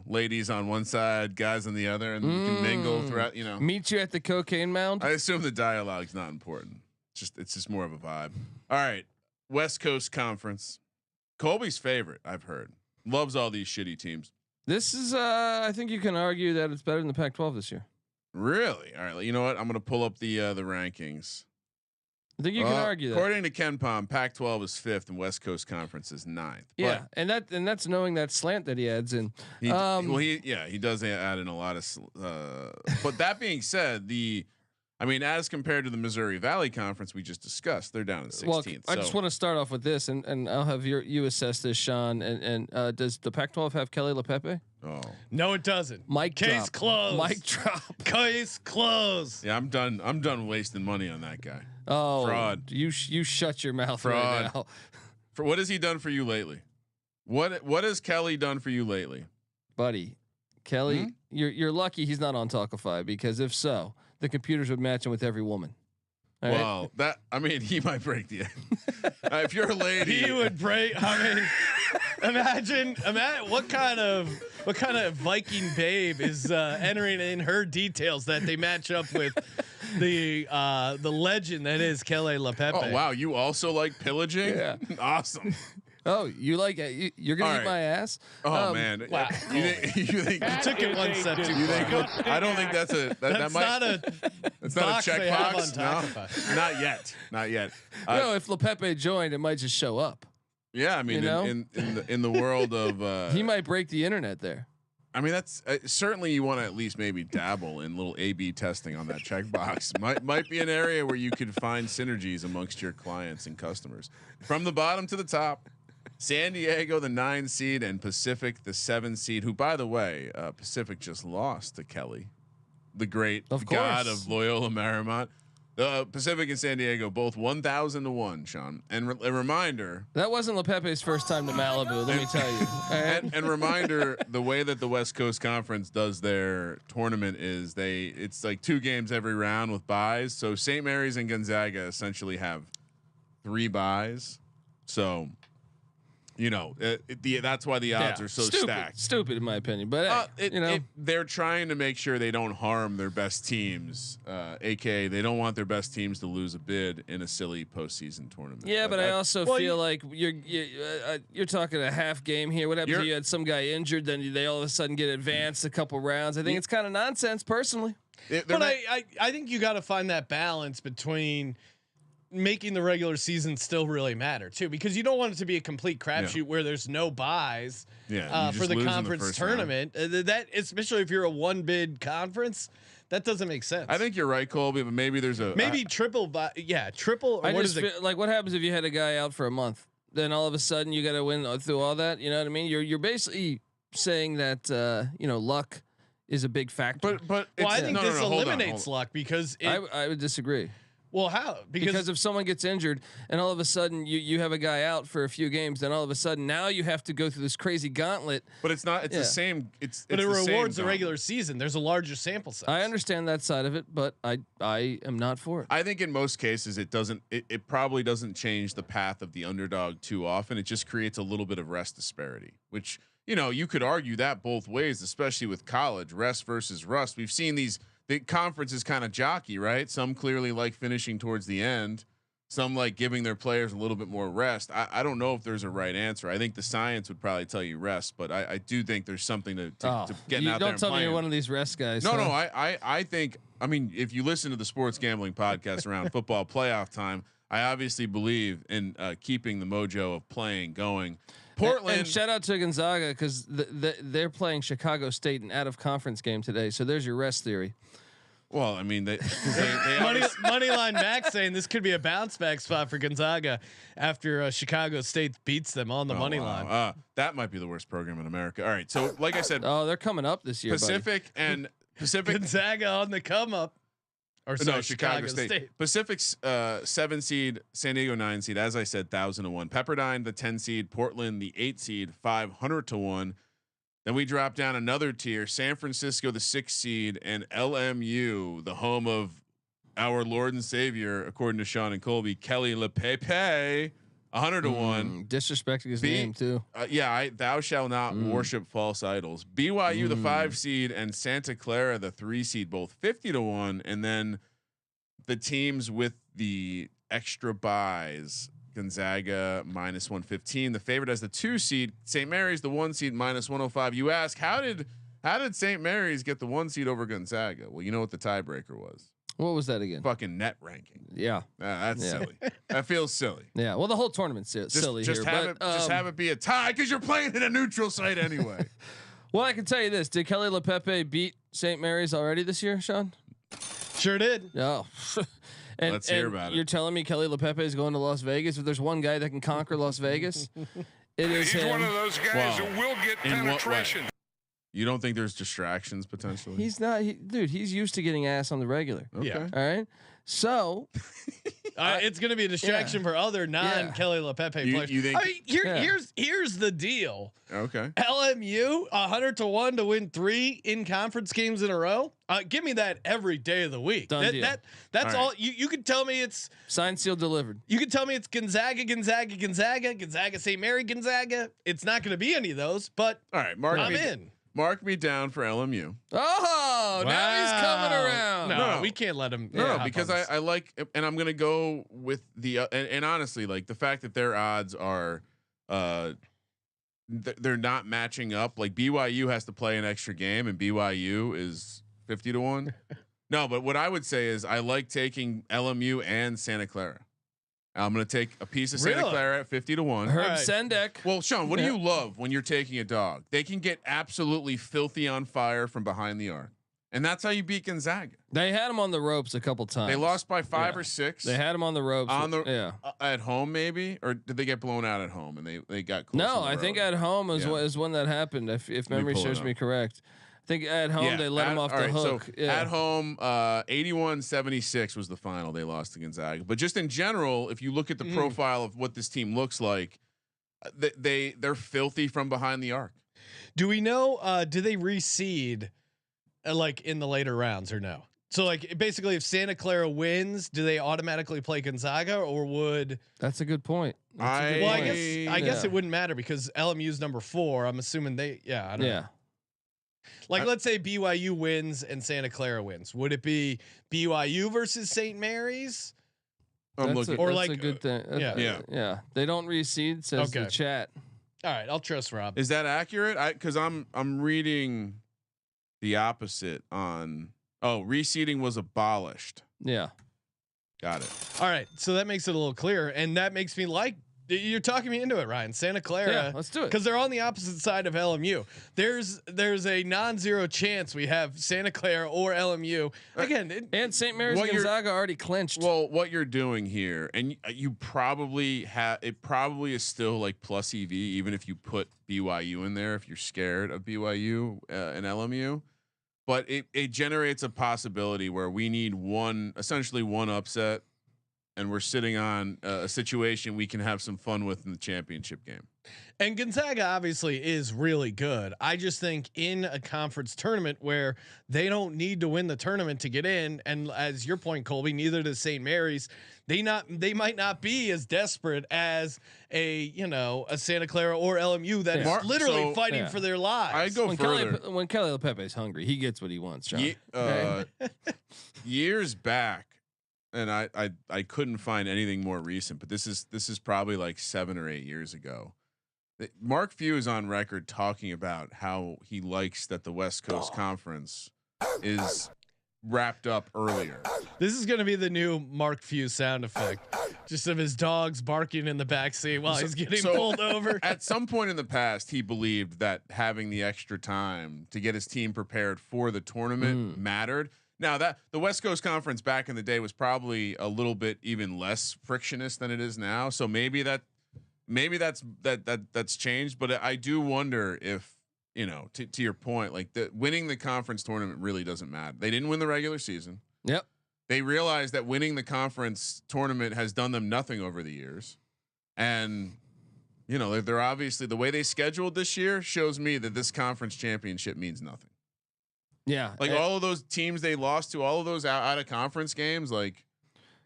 ladies on one side, guys on the other, and you can mingle throughout. Meet you at the Cocaine Mound. I assume the dialogue's not important. It's just more of a vibe. All right, West Coast Conference. Colby's favorite, I've heard. Loves all these shitty teams. This is, I think you can argue that it's better than the Pac-12 this year. Really? All right. You know what? I'm going to pull up the rankings. I think you can argue that. According to Ken Pom, Pac-12 is 5th and West Coast Conference is 9th. Yeah, and that's knowing that slant that he adds in. He does add in a lot of. But that being said, as compared to the Missouri Valley Conference we just discussed, they're down in 16th. Well, I just want to start off with this, and I'll have you assess this, Sean. And does the Pac-12 have Kelly LePepe? Oh no, it doesn't. Case closed. Mic drop. Case closed. Yeah, I'm done wasting money on that guy. Oh, fraud. You shut your mouth Fraud. right now. For what has he done for you lately? What has Kelly done for you lately, buddy? Kelly, you're lucky he's not on Talkify, because if so, the computers would match him with every woman. All right? He might break the. If you're a lady, he would break. Imagine what kind of Viking babe is entering in her details that they match up with the legend that is Kelly LePepe. Oh wow, you also like pillaging? Yeah. Awesome. Oh, you like it? You're gonna All eat right. my ass? Oh man, wow. you think You took it one step too far. I don't think that's a That's might, not a that's not box a they have checkbox. on Talkify. No, not yet. No, if LePepe joined, it might just show up. Yeah, I mean, You know? in the world of He might break the internet there. I mean, that's certainly you want to at least maybe dabble in little A/B testing on that checkbox. might be an area where you could find synergies amongst your clients and customers. From the bottom to the top, San Diego, the 9 seed, and Pacific, the 7 seed. Who, by the way, Pacific just lost to Kelly, the great god of Loyola Marymount. The Pacific and San Diego both 1,000 to 1, Sean. And a reminder, that wasn't LePepe's first time to Malibu. Let me tell you. All right? and reminder, the way that the West Coast Conference does their tournament is it's like 2 games every round with buys. So St. Mary's and Gonzaga essentially have 3 buys. So, you know, that's why the odds are so stacked. Stupid in my opinion, but hey, they're trying to make sure they don't harm their best teams. AKA, they don't want their best teams to lose a bid in a silly postseason tournament. yeah, but I also feel like you're talking a half game here. What happens if you had some guy injured, then they all of a sudden get advanced a couple rounds? I think it's kind of nonsense, personally. But I think you got to find that balance between making the regular season still really matter too, because you don't want it to be a complete crapshoot where there's no buys for the conference tournament. That especially if you're a 1 bid conference, that doesn't make sense. I think you're right, Colby, but maybe there's triple buy. Yeah, triple. I just feel like what happens if you had a guy out for a month? Then all of a sudden you got to win through all that. You know what I mean? You're basically saying that luck is a big factor. But I think this eliminates luck because I would disagree. Well, how? Because if someone gets injured and all of a sudden you have a guy out for a few games, then all of a sudden now you have to go through this crazy gauntlet. But it's not. It's the same. But it rewards the regular season. There's a larger sample size. I understand that side of it, but I am not for it. I think in most cases it doesn't. It probably doesn't change the path of the underdog too often. It just creates a little bit of rest disparity, which you could argue that both ways, especially with college rest versus rust. We've seen the conference is kind of jockey, right? Some clearly like finishing towards the end. Some like giving their players a little bit more rest. I don't know if there's a right answer. I think the science would probably tell you rest, but I do think there's something to getting out there and playing. Don't tell me you're one of these rest guys. No. I think. I mean, if you listen to the sports gambling podcast around football playoff time, I obviously believe in keeping the mojo of playing going. Portland. And shout out to Gonzaga because they're playing Chicago State in out of conference game today. So there's your rest theory. Well, I mean, they Moneyline Max saying this could be a bounce back spot for Gonzaga after Chicago State beats them on the money line. That might be the worst program in America. All right, so like I said, they're coming up this year. Pacific Gonzaga on the come up. Or sorry, Chicago State. Pacific's 7 seed, San Diego 9 seed. As I said, 1,000 to 1. Pepperdine, the 10 seed. Portland, the 8 seed, 500 to 1. Then we drop down another tier. San Francisco, the 6 seed, and LMU, the home of our Lord and Savior, according to Sean and Colby, Kelly LePepe, 100 to 1. Disrespecting his name too. Thou shalt not worship false idols. BYU, the 5 seed, and Santa Clara, the 3 seed, both 50 to 1. And then the teams with the extra buys. Gonzaga minus 115. The favorite as the 2 seed. St. Mary's the 1 seed minus 105. You ask, how did St. Mary's get the 1 seed over Gonzaga? Well, you know what the tiebreaker was. What was that again? Fucking net ranking. Yeah, that's silly. That feels silly. Yeah, well, the whole tournament's silly just here. Just have it be a tie because you're playing in a neutral site anyway. Well, I can tell you this: did Kelly LePepe beat St. Mary's already this year, Sean? Sure did. Oh. Let's hear about it. You're telling me Kelly LePepe is going to Las Vegas? If there's one guy that can conquer Las Vegas, it is He's him. one of those guys who will get penetration. You don't think there's distractions potentially? He's not, dude. He's used to getting ass on the regular. Okay. Yeah. All right. So It's going to be a distraction for other non-Kelly LePepe players. You think? I mean, here's the deal. Okay. LMU 100-1 to win 3 in conference games in a row. Give me that every day of the week. That's all. You could tell me it's signed, sealed, delivered. You could tell me it's Gonzaga, St. Mary, Gonzaga. It's not going to be any of those. But all right, I'm in. Mark me down for LMU. Oh, now he's coming around. No, we can't let him. No, because I like, and I'm gonna go with the and honestly, like the fact that their odds are, they're not matching up. Like BYU has to play an extra game, and BYU is 50-1. No, but what I would say is I like taking LMU and Santa Clara. I'm going to take a piece of Santa Clara at 50-1. Herb Sendek. Well, Sean, what do you love when you're taking a dog? They can get absolutely filthy on fire from behind the arc, and that's how you beat Gonzaga. They had him on the ropes a couple times. They lost by 5 or 6. They had him on the ropes at home, maybe, or did they get blown out at home and they got close? No, I think at home is when that happened. If memory serves me correct. I think at home they let him off the hook. So at home, 81-76 was the final. They lost to Gonzaga. But just in general, if you look at the profile of what this team looks like, they're filthy from behind the arc. Do we know? Do they reseed like in the later rounds or no? So like basically, if Santa Clara wins, do they automatically play Gonzaga, or would? That's a good point. I guess it wouldn't matter because LMU's number 4. I'm assuming they. Yeah, I don't know. Like, let's say BYU wins and Santa Clara wins. Would it be BYU versus St. Mary's? That's a good thing. Yeah. They don't reseed, says the chat. All right, I'll trust Rob. Is that accurate? Because I'm reading the opposite on. Oh, reseeding was abolished. Yeah. Got it. All right, so that makes it a little clearer, and that makes me like. You're talking me into it, Ryan. Santa Clara. Let's do it because they're on the opposite side of LMU. There's a non-zero chance we have Santa Clara or LMU again. And St. Mary's Gonzaga already clinched. Well, what you're doing here, and you probably have it. Probably is still like plus EV, even if you put BYU in there. If you're scared of BYU and LMU, but it generates a possibility where we need essentially one upset. And we're sitting on a situation we can have some fun with in the championship game. And Gonzaga obviously is really good. I just think in a conference tournament where they don't need to win the tournament to get in, and as your point, Colby, neither does St. Mary's. They might not be as desperate as a Santa Clara or LMU that is literally fighting for their lives. I go further. When Kelly LePepe's hungry, he gets what he wants. John. Years back. And I couldn't find anything more recent, but this is probably like 7 or 8 years ago. Mark Few is on record talking about how he likes that the West Coast Conference is wrapped up earlier. This is going to be the new Mark Few sound effect, just of his dogs barking in the backseat while he's getting pulled over. At some point in the past, he believed that having the extra time to get his team prepared for the tournament mattered. Now that the West Coast Conference back in the day was probably a little bit even less frictionless than it is now. So maybe that's changed. But I do wonder if, to your point, like winning the conference tournament really doesn't matter. They didn't win the regular season. Yep. They realized that winning the conference tournament has done them nothing over the years. And, they're obviously the way they scheduled this year shows me that this conference championship means nothing. Yeah, like all of those teams they lost to, all of those out of conference games, like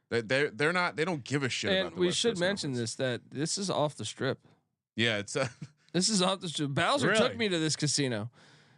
they don't give a shit. And about the we West should Coast mention Conference. this is off the strip. Yeah, it's this is off the strip. Bowser Really? took me to this casino.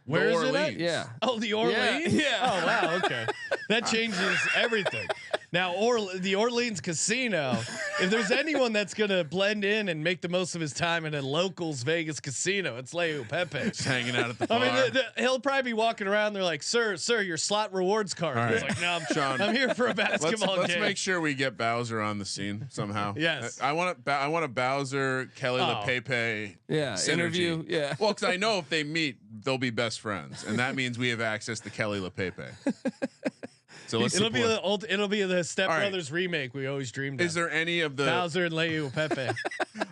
Where is it at? Orleans. Yeah. Oh, the Orleans. Yeah. Oh wow. Okay, that changes everything. Now, the Orleans Casino. If there's anyone that's gonna blend in and make the most of his time in a locals Vegas casino, it's Leo Pepe. Just hanging out at the bar. I mean, he'll probably be walking around. They're like, "Sir, your slot rewards card." All He's right. like, "No, Sean, I'm here for a basketball let's game." make sure we get Bowser on the scene somehow. Yes. I want a Bowser Kelly LePepe synergy. Interview. Yeah. Well, because I know if they meet, they'll be best friends, and that means we have access to Kelly LePepe. So it'll be the Step Brothers remake we always dreamed of. Is there any of the Bowser and Leo Pepe?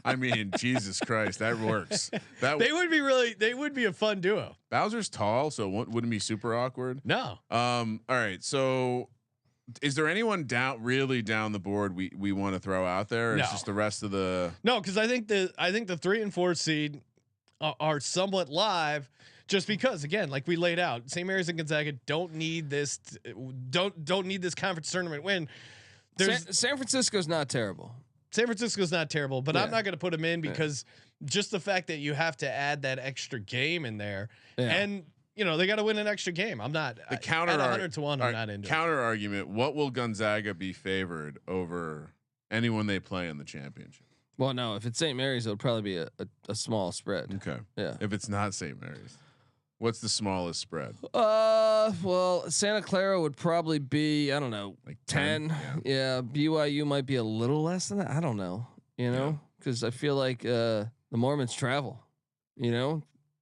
I mean, Jesus Christ, that works. They would be a fun duo. Bowser's tall, so it wouldn't be super awkward. No. All right. So is there anyone really down the board we want to throw out there? Or No. It's just the rest of the. No, because I think the 3 and 4 seed are somewhat live, just because again, like we laid out, St. Mary's and Gonzaga don't need this conference tournament win. San Francisco's not terrible. San Francisco's not terrible, but Yeah. I'm not going to put them in because just the fact that you have to add that extra game in there, and they got to win an extra game. I'm not The counter at 100 to 1. I'm not into counter argument. What will Gonzaga be favored over anyone they play in the championship? Well, no, if it's St. Mary's, it'll probably be a small spread. Okay. Yeah. If it's not St. Mary's, what's the smallest spread? Well, Santa Clara would probably be, I don't know, Like 10. Yeah. BYU might be a little less than that. I don't know, because I feel like the Mormons travel,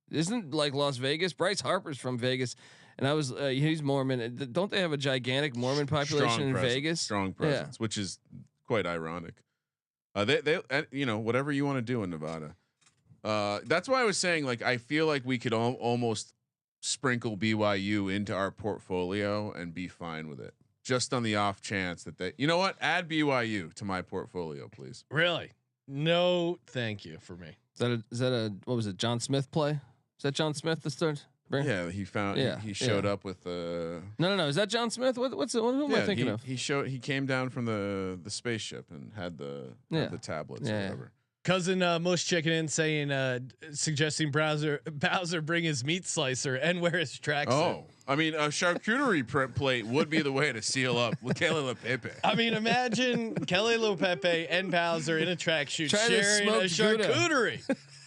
isn't like Las Vegas. Bryce Harper's from Vegas, and he's Mormon. Don't they have a gigantic Mormon population Strong in presence, Vegas? Strong presence, which is quite ironic. They whatever you want to do in Nevada. That's why I was saying, like, I feel like we could almost sprinkle BYU into our portfolio and be fine with it, just on the off chance that add BYU to my portfolio, please. Really? No, thank you for me. Is that a what was it? John Smith play? Is that John Smith that started? Yeah, he found. Yeah, he showed up with the. No. Is that John Smith? Who am I thinking of? He came down from the spaceship and had the tablets or whatever. Cousin Mush checking in saying, suggesting Bowser bring his meat slicer and wear his tracksuit. Oh, I mean, a charcuterie plate would be the way to seal up with Kelly LePepe. I mean, imagine Kelly LePepe and Bowser in a tracksuit sharing a charcuterie.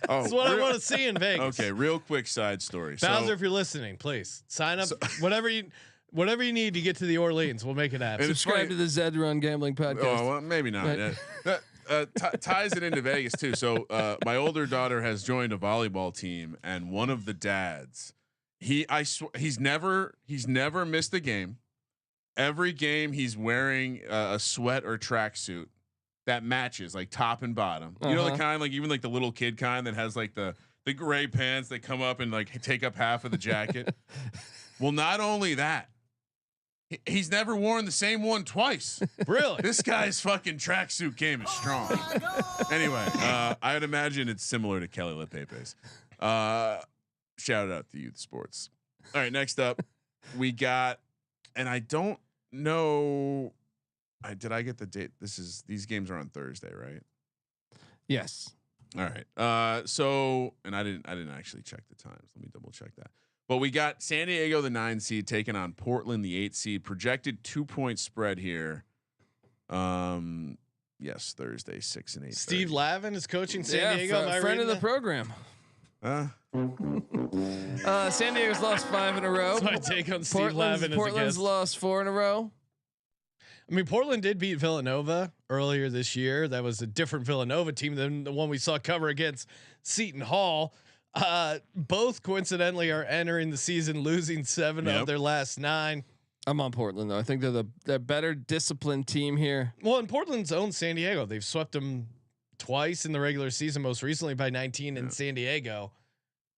That's what I want to see in Vegas. Okay, real quick side story. Bowser, if you're listening, please sign up. Whatever you need to get to the Orleans, we'll make it happen. Subscribe to the Zed Run Gambling Podcast. Oh, well, maybe not. Ties it into Vegas too. So my older daughter has joined a volleyball team, and one of the dads, he's never missed a game. Every game he's wearing a sweat or tracksuit that matches, like top and bottom. You know, the kind, like even like the little kid kind that has like the gray pants that come up and like take up half of the jacket. Well, not only that, he's never worn the same one twice. Really? This guy's fucking tracksuit game is strong. Anyway, I would imagine it's similar to Kelly LePepe's. Shout out to Youth Sports. All right, next up, we got, and I don't know. Did I get the date? These games are on Thursday, right? Yes. All right. So, and I didn't actually check the times. Let me double check that. But we got San Diego, the 9 seed, taking on Portland, the 8 seed. Projected 2-point spread here. Yes, Thursday, 6 and 8. Steve Lavin is coaching San Diego. Friend of the program. San Diego's lost 5 in a row. That's my take on Steve Lavin. Portland's lost 4 in a row. I mean, Portland did beat Villanova earlier this year. That was a different Villanova team than the one we saw cover against Seton Hall. Both coincidentally are entering the season losing 7 of their last 9. I'm on Portland though. I think they're the better disciplined team here. Well, in Portland's own San Diego, they've swept them twice in the regular season, most recently by 19 in San Diego.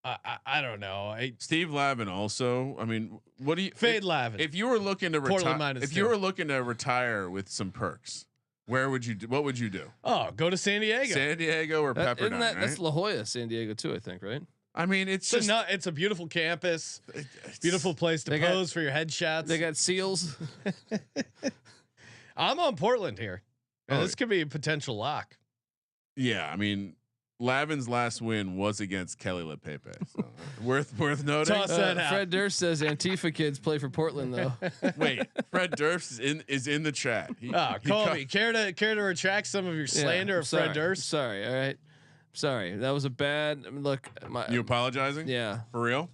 I don't know. Steve Lavin also. I mean, what do you fade Lavin? If you were looking to retire, you were looking to retire with some perks, where would you do? What would you do? Oh, go to San Diego. San Diego or Pepperdine? Right? That's La Jolla, San Diego too. I think, right? I mean, it's a beautiful campus, beautiful place to pose for your headshots. They got seals. I'm on Portland here. This could be a potential lock. Yeah, I mean, Lavin's last win was against Kelly LePepe. So worth noting. Toss that out. Fred Durst says Antifa kids play for Portland though. Wait, Fred Durst is in the chat. Colby, care to retract some of your slander of Fred Durst? Sorry, all right. Sorry, that was a bad look. You apologizing? Yeah, for real.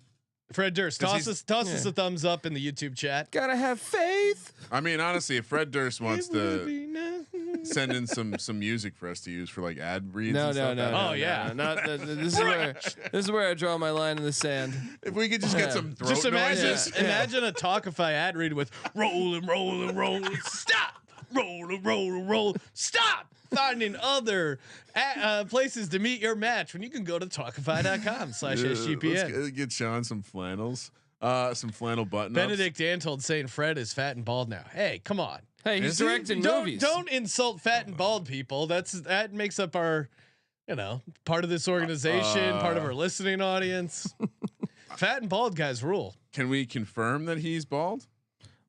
Fred Durst, toss us a thumbs up in the YouTube chat. Gotta have faith. I mean, honestly, if Fred Durst wants to send in some music for us to use for like ad reads. No. This is where I draw my line in the sand. If we could just get some throat just imagine a Talkify ad read with rolling, stop, roll, stop. Finding other places to meet your match when you can go to talkify.com/SGPN. Let's get Sean some flannels. Some flannel button. Benedict Antold saying Fred is fat and bald now. Hey, come on. Hey, he's directing movies. Don't insult fat and bald people. That makes up our, part of this organization, part of our listening audience. Fat and bald guys rule. Can we confirm that he's bald?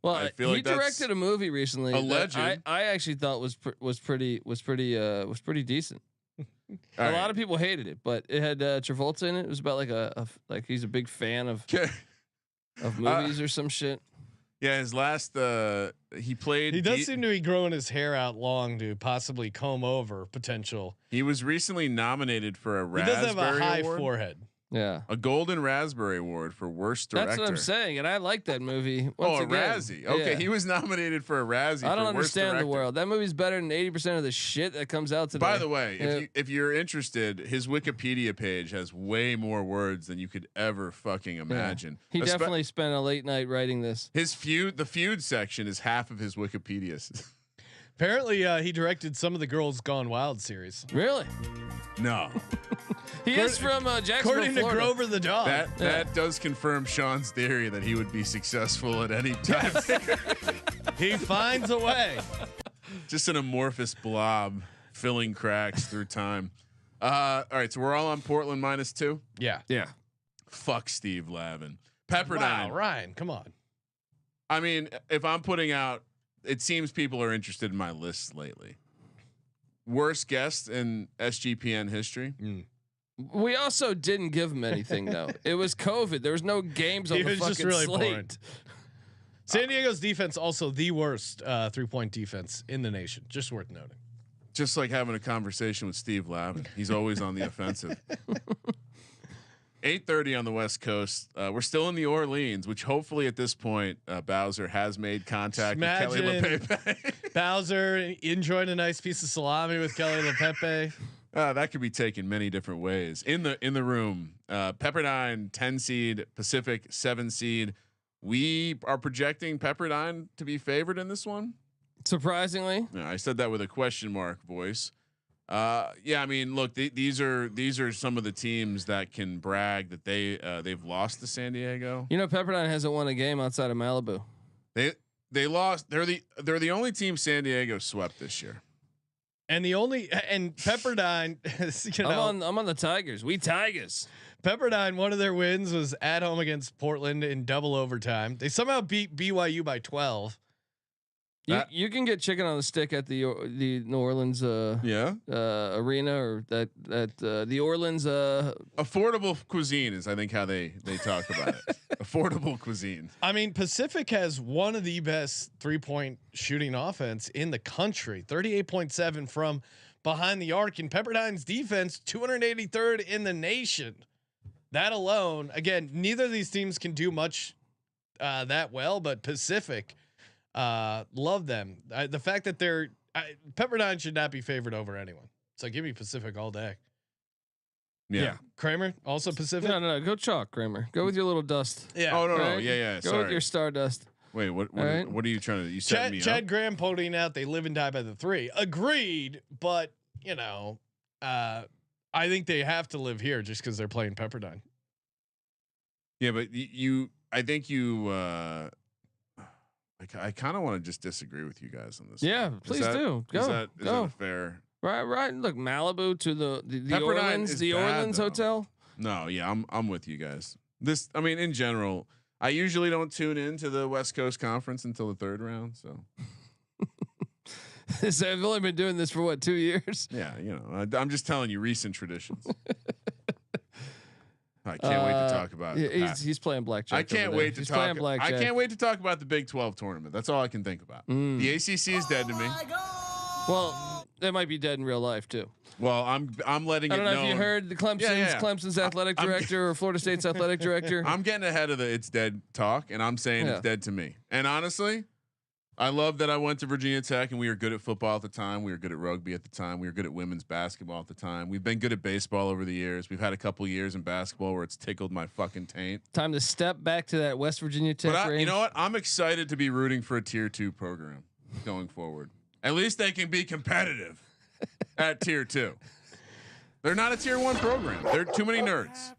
Well, I feel he like that's directed a movie recently. a legend. I actually thought was pretty decent. A lot of people hated it, but it had Travolta in it. It was about like he's a big fan of movies or some shit. Yeah, his last he played. He does seem to be growing his hair out long to possibly comb over potential. He was recently nominated for a He Raspberry does have a high Award. forehead. Yeah, A Golden Raspberry Award for worst director. that's what I'm saying, and I like that movie. Oh, Once a again. Razzie. Okay, Yeah. he was nominated for a Razzie. I don't for worst understand the director. world. That movie's better than 80% of the shit that comes out today. By the way, Yeah. if you're interested, his Wikipedia page has way more words than you could ever fucking imagine. He definitely spent a late night writing this. The feud section is half of his Wikipedia. Apparently, he directed some of the Girls Gone Wild series. Really? No, He is from Jacksonville, According to Florida. Grover the dog. that does confirm Sean's theory that he would be successful at any time. He finds a way. Just an amorphous blob filling cracks through time. All right, so we're all on Portland -2. Yeah. Yeah. Fuck Steve Lavin. Pepperdine. Wow, Ryan, come on. I mean, if I'm putting out, it seems people are interested in my list lately. Worst guest in SGPN history. We also didn't give him anything though. It was COVID. There was no games on He the was fucking just really slate. boring. San Diego's defense also the worst 3-point defense in the nation. Just worth noting. Just like having a conversation with Steve Lavin. He's always on the offensive. 8:30 on the West Coast. We're still in New Orleans, which hopefully at this point Bowser has made contact with Kelly LePepe. Bowser enjoying a nice piece of salami with Kelly LePepe. That could be taken many different ways. In the room, Pepperdine 10 seed, Pacific 7 seed. We are projecting Pepperdine to be favored in this one. Surprisingly, Yeah, I said that with a question mark voice. Yeah, I mean, look, these are some of the teams that can brag that they've lost to San Diego. Pepperdine hasn't won a game outside of Malibu. They lost. They're the only team San Diego swept this year. And Pepperdine, I'm on the Tigers. We Tigers. Pepperdine, one of their wins was at home against Portland in double overtime. They somehow beat BYU by 12. You can get chicken on the stick at the New Orleans arena or that the Orleans Affordable cuisine is, I think, how they talk about it. Affordable cuisine. I mean, Pacific has one of the best 3-point shooting offense in the country, 38.7 from behind the arc, and Pepperdine's defense 283rd in the nation. That alone, again, neither of these teams can do much that well, but Pacific, love them. The fact that Pepperdine should not be favored over anyone. So give me Pacific all day. Yeah. Kramer also Pacific. No, go chalk, Kramer. Go with your little dust. Yeah. Oh no, Right? yeah. Go Sorry. with your stardust. Wait, what right. are you trying to? You set me Chad up. Graham pointing out they live and die by the 3. Agreed, but I think they have to live here just because they're playing Pepperdine. Yeah, but I think you. I kind of want to just disagree with you guys on this. Yeah, please do. Go. Is that go. fair? Right. Look, Malibu to the Pepperdine Orleans, is the bad, Orleans though. hotel. No, yeah, I'm with you guys. In general, I usually don't tune in to the West Coast Conference until the 3rd round. So I've only been doing this for 2 years. yeah, I'm just telling you recent traditions. I can't wait to talk about. He's playing blackjack. I can't wait to He's talk. playing blackjack. I can't wait to talk about the Big 12 tournament. That's all I can think about. The ACC is dead to me. Well, that might be dead in real life too. Well, I'm letting I it don't know known. if you heard the Clemson's athletic director or Florida State's athletic director. I'm getting ahead of the it's dead talk, and I'm saying it's dead to me. And honestly, I love that I went to Virginia Tech and we were good at football at the time. We were good at rugby at the time. We were good at women's basketball at the time. We've been good at baseball over the years. We've had a couple years in basketball where it's tickled my fucking taint. Time to step back to that West Virginia Tech range. You know what? I'm excited to be rooting for a tier 2 program going forward. At least they can be competitive at tier 2. They're not a tier 1 program. They're too many nerds.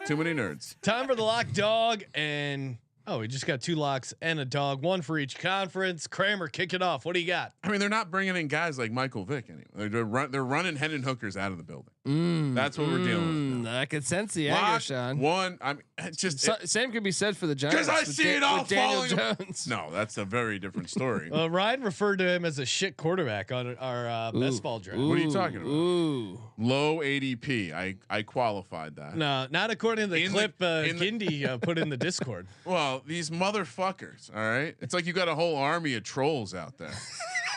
Too many nerds. Time for the lock dog, and we just got 2 locks and a dog, 1 for each conference. Kramer, kick it off. What do you got? I mean, they're not bringing in guys like Michael Vick anymore. They're running Hendon Hookers out of the building. That's what we're dealing with now. I can sense the anger, Sean. One, I mean, it's just Same could be said for the Giants. because I see it all with Daniel falling. Jones. No, that's a very different story. Ryan referred to him as a shit quarterback on our best ball draft. What are you talking about? Ooh. Low ADP. I qualified that. No, not according to the clip Gindy put in the Discord. Well, these motherfuckers. All right, it's like you got a whole army of trolls out there.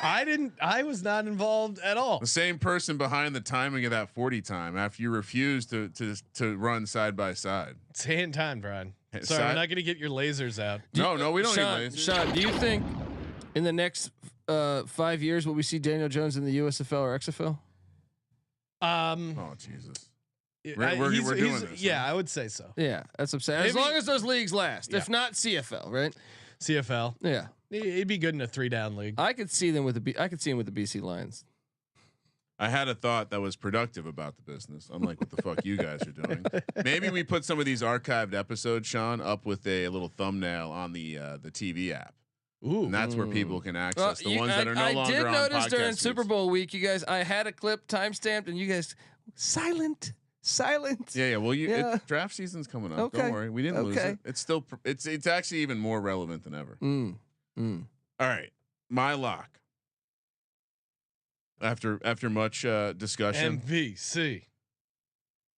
I was not involved at all. The same person behind the timing of that 40 time after you refused to run side by side. It's hand time, Brian. Sorry, we're not going to get your lasers out. No, we don't Sean, need lasers. Sean, do you think in the next 5 years will we see Daniel Jones in the USFL or XFL? Oh Jesus. We're doing this. Yeah, I would say so. Yeah, that's what I'm saying. As long as those leagues last, if not CFL, right? CFL. Yeah, it'd be good in a 3-down league. I could see them with I could see him with the BC Lions. I had a thought that was productive about the business, unlike what the fuck you guys are doing. Maybe we put some of these archived episodes, Sean, up with a little thumbnail on the TV app. Ooh, and that's where people can access the ones that are no longer on I did notice podcast during feeds. Super Bowl week, you guys, I had a clip timestamped, and you guys silent. Yeah. Well, draft season's coming up. Okay. Don't worry, we didn't lose it. It's still it's actually even more relevant than ever. All right, my lock. After much discussion, MVC.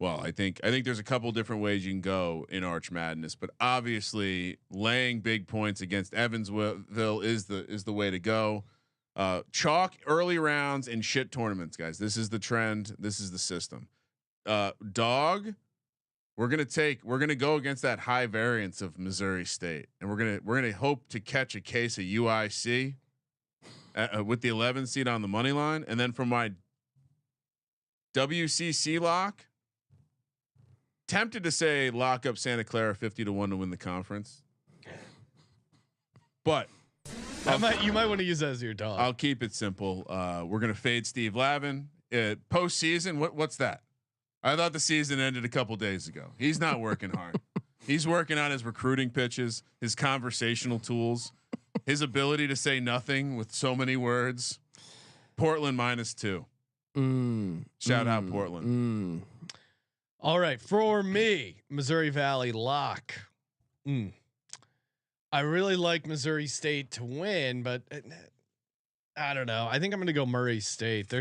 well, I think there's a couple different ways you can go in Arch Madness, but obviously laying big points against Evansville is the way to go. Chalk early rounds and shit tournaments, guys. This is the trend. This is the system. Dog, we're gonna go against that high variance of Missouri State, and we're gonna hope to catch a case of UIC with the 11 seed on the money line, and then for my WCC lock, tempted to say lock up Santa Clara 50-1 to win the conference, but You might want to use that as your dog. I'll keep it simple. We're gonna fade Steve Lavin. Postseason, what's that? I thought the season ended a couple days ago. He's not working hard. He's working on his recruiting pitches, his conversational tools, his ability to say nothing with so many words. Portland -2. Shout out Portland. All right, for me, Missouri Valley lock. I really like Missouri State to win, but I don't know. I think I'm going to go Murray State.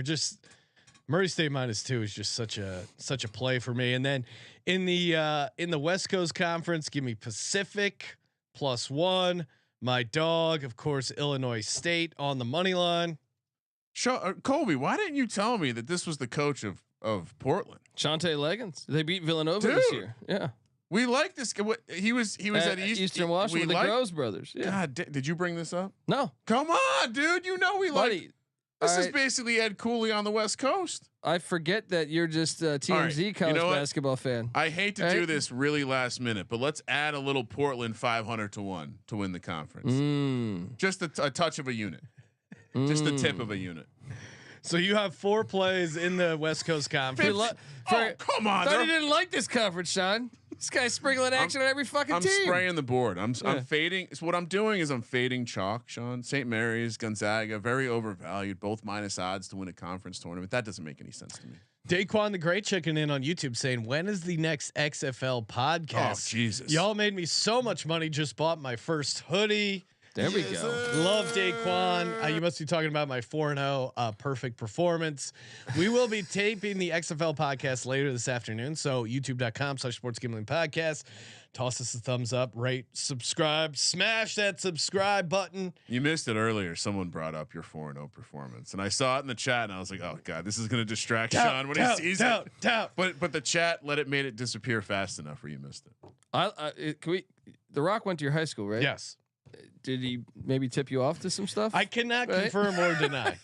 Murray State -2 is just such a play for me. And then in the West Coast Conference, give me Pacific +1. My dog, of course, Illinois State on the money line. Colby, why didn't you tell me that this was the coach of Portland? Shante Leggins. They beat Villanova this year. Yeah. We like this guy. He was at Eastern Washington with the Groves brothers. Yeah. God, did you bring this up? No. Come on, dude. You know we Buddy, like. This is basically Ed Cooley on the West Coast. I forget that you're just a TMZ college basketball fan. I hate to do this really last minute, but let's add a little Portland 500-1 to win the conference. Just a touch of a unit. Just the tip of a unit. So you have 4 plays in the West Coast Conference. Come on! Thought he didn't like this conference, Sean. This guy's sprinkling action on every fucking team. I'm spraying the board. I'm fading. So what I'm doing is I'm fading chalk, Sean. St. Mary's, Gonzaga, very overvalued, both minus odds to win a conference tournament. That doesn't make any sense to me. Daquan the Great checking in on YouTube saying, when is the next XFL podcast? Oh, Jesus. Y'all made me so much money. Just bought my first hoodie. There we go. Love Daquan. You must be talking about my 4-0 perfect performance. We will be taping the XFL podcast later this afternoon. So youtube.com/sportsgamblingpodcast. Toss us a thumbs up, rate, subscribe, smash that subscribe button. You missed it earlier. Someone brought up your 4-0 performance, and I saw it in the chat, and I was like, "Oh God, this is going to distract Sean when he sees it." But the chat made it disappear fast enough where you missed it. The Rock went to your high school, right? Yes. Did he maybe tip you off to some stuff? I cannot confirm or deny.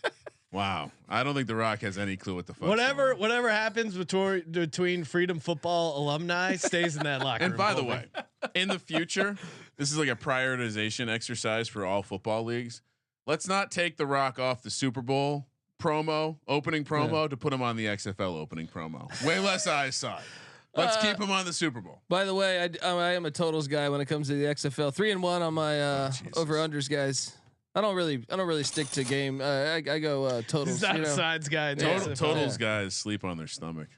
Wow, I don't think The Rock has any clue what the fuck. Whatever happens between Freedom Football alumni stays in that locker room. And by the way, in the future, this is like a prioritization exercise for all football leagues. Let's not take The Rock off the Super Bowl opening promo to put him on the XFL opening promo. Way less eyes saw it. Let's keep him on the Super Bowl. By the way, I am a totals guy when it comes to the XFL. 3-1 on my over unders, guys. I don't really stick to game. I go totals. He's not a sides guy. Totals guys sleep on their stomach.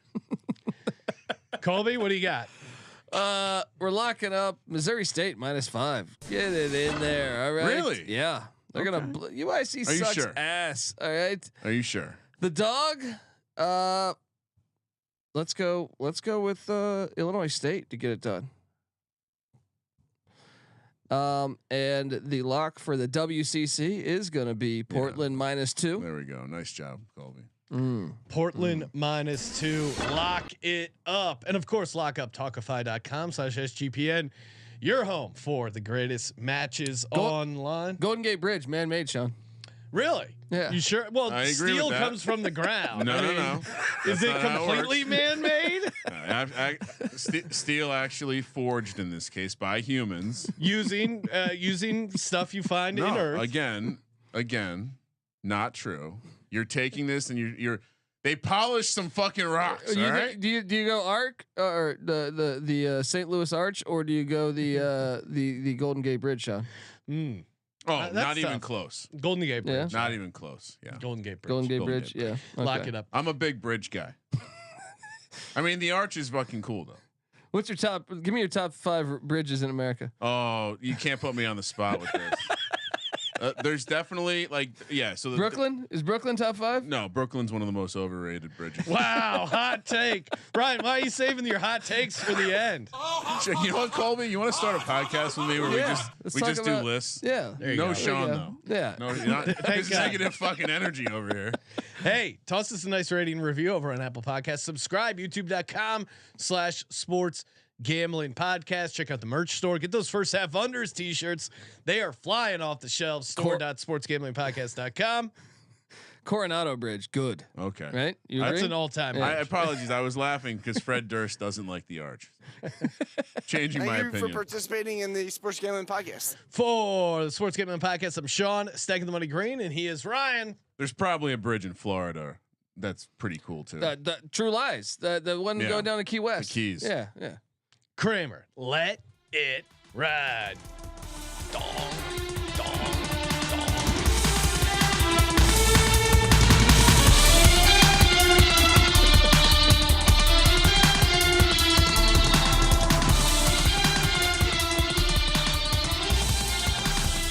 Colby, what do you got? We're locking up Missouri State -5. Get it in there. All right. Really? Yeah. They're gonna. UIC sucks sure? ass. All right. Are you sure? The dog. Let's go with Illinois State to get it done. And the lock for the WCC is going to be Portland -2. There we go. Nice job, Colby. Portland -2. Lock it up. And of course, lock up talkify.com/SGPN. Your home for the greatest matches online. Golden Gate Bridge, man-made, Sean. Really? Yeah. You sure? Well, I agree steel with that. comes from the ground. No. Is it completely man-made? Steel actually forged in this case by humans using stuff you find in Earth. Again, not true. You're taking this and you're they polished some fucking rocks. All right? Do you go Arc or the St. Louis Arch, or do you go the Golden Gate Bridge, Sean? Oh, not even tough. close. Golden Gate Bridge. Not even close. Yeah. Golden Gate Bridge. Golden Gate Bridge. Yeah. Lock Okay. it up. I'm a big bridge guy. I mean, the arch is fucking cool though. What's your top? Give me your top 5 bridges in America. Oh, you can't put me on the spot with this. There's definitely So Brooklyn is Brooklyn top 5? No, Brooklyn's one of the most overrated bridges. Wow, hot take, Ryan. Why are you saving your hot takes for the end? You know what, Colby? You want to start a podcast with me where we just do lists? Yeah. There you No go. Sean though. Yeah. No, you're not. There's God. negative fucking energy over here. Hey, toss us a nice rating and review over on Apple Podcasts. Subscribe, youtube.com/sports gambling podcast. Check out the merch store. Get those first half unders t-shirts. They are flying off the shelves. Store.sportsgamblingpodcast.com. Coronado Bridge, good. Okay. Right? You That's agree? an all-time. Yeah. I apologize. I was laughing because Fred Durst doesn't like the arch. Changing my Thank you opinion. for participating in the Sports Gambling Podcast. For the Sports Gambling Podcast, I'm Sean, stacking the money green, and he is Ryan. There's probably a bridge in Florida that's pretty cool too. The True Lies, the one going down to Key West. The Keys. Yeah. Kramer, let it ride.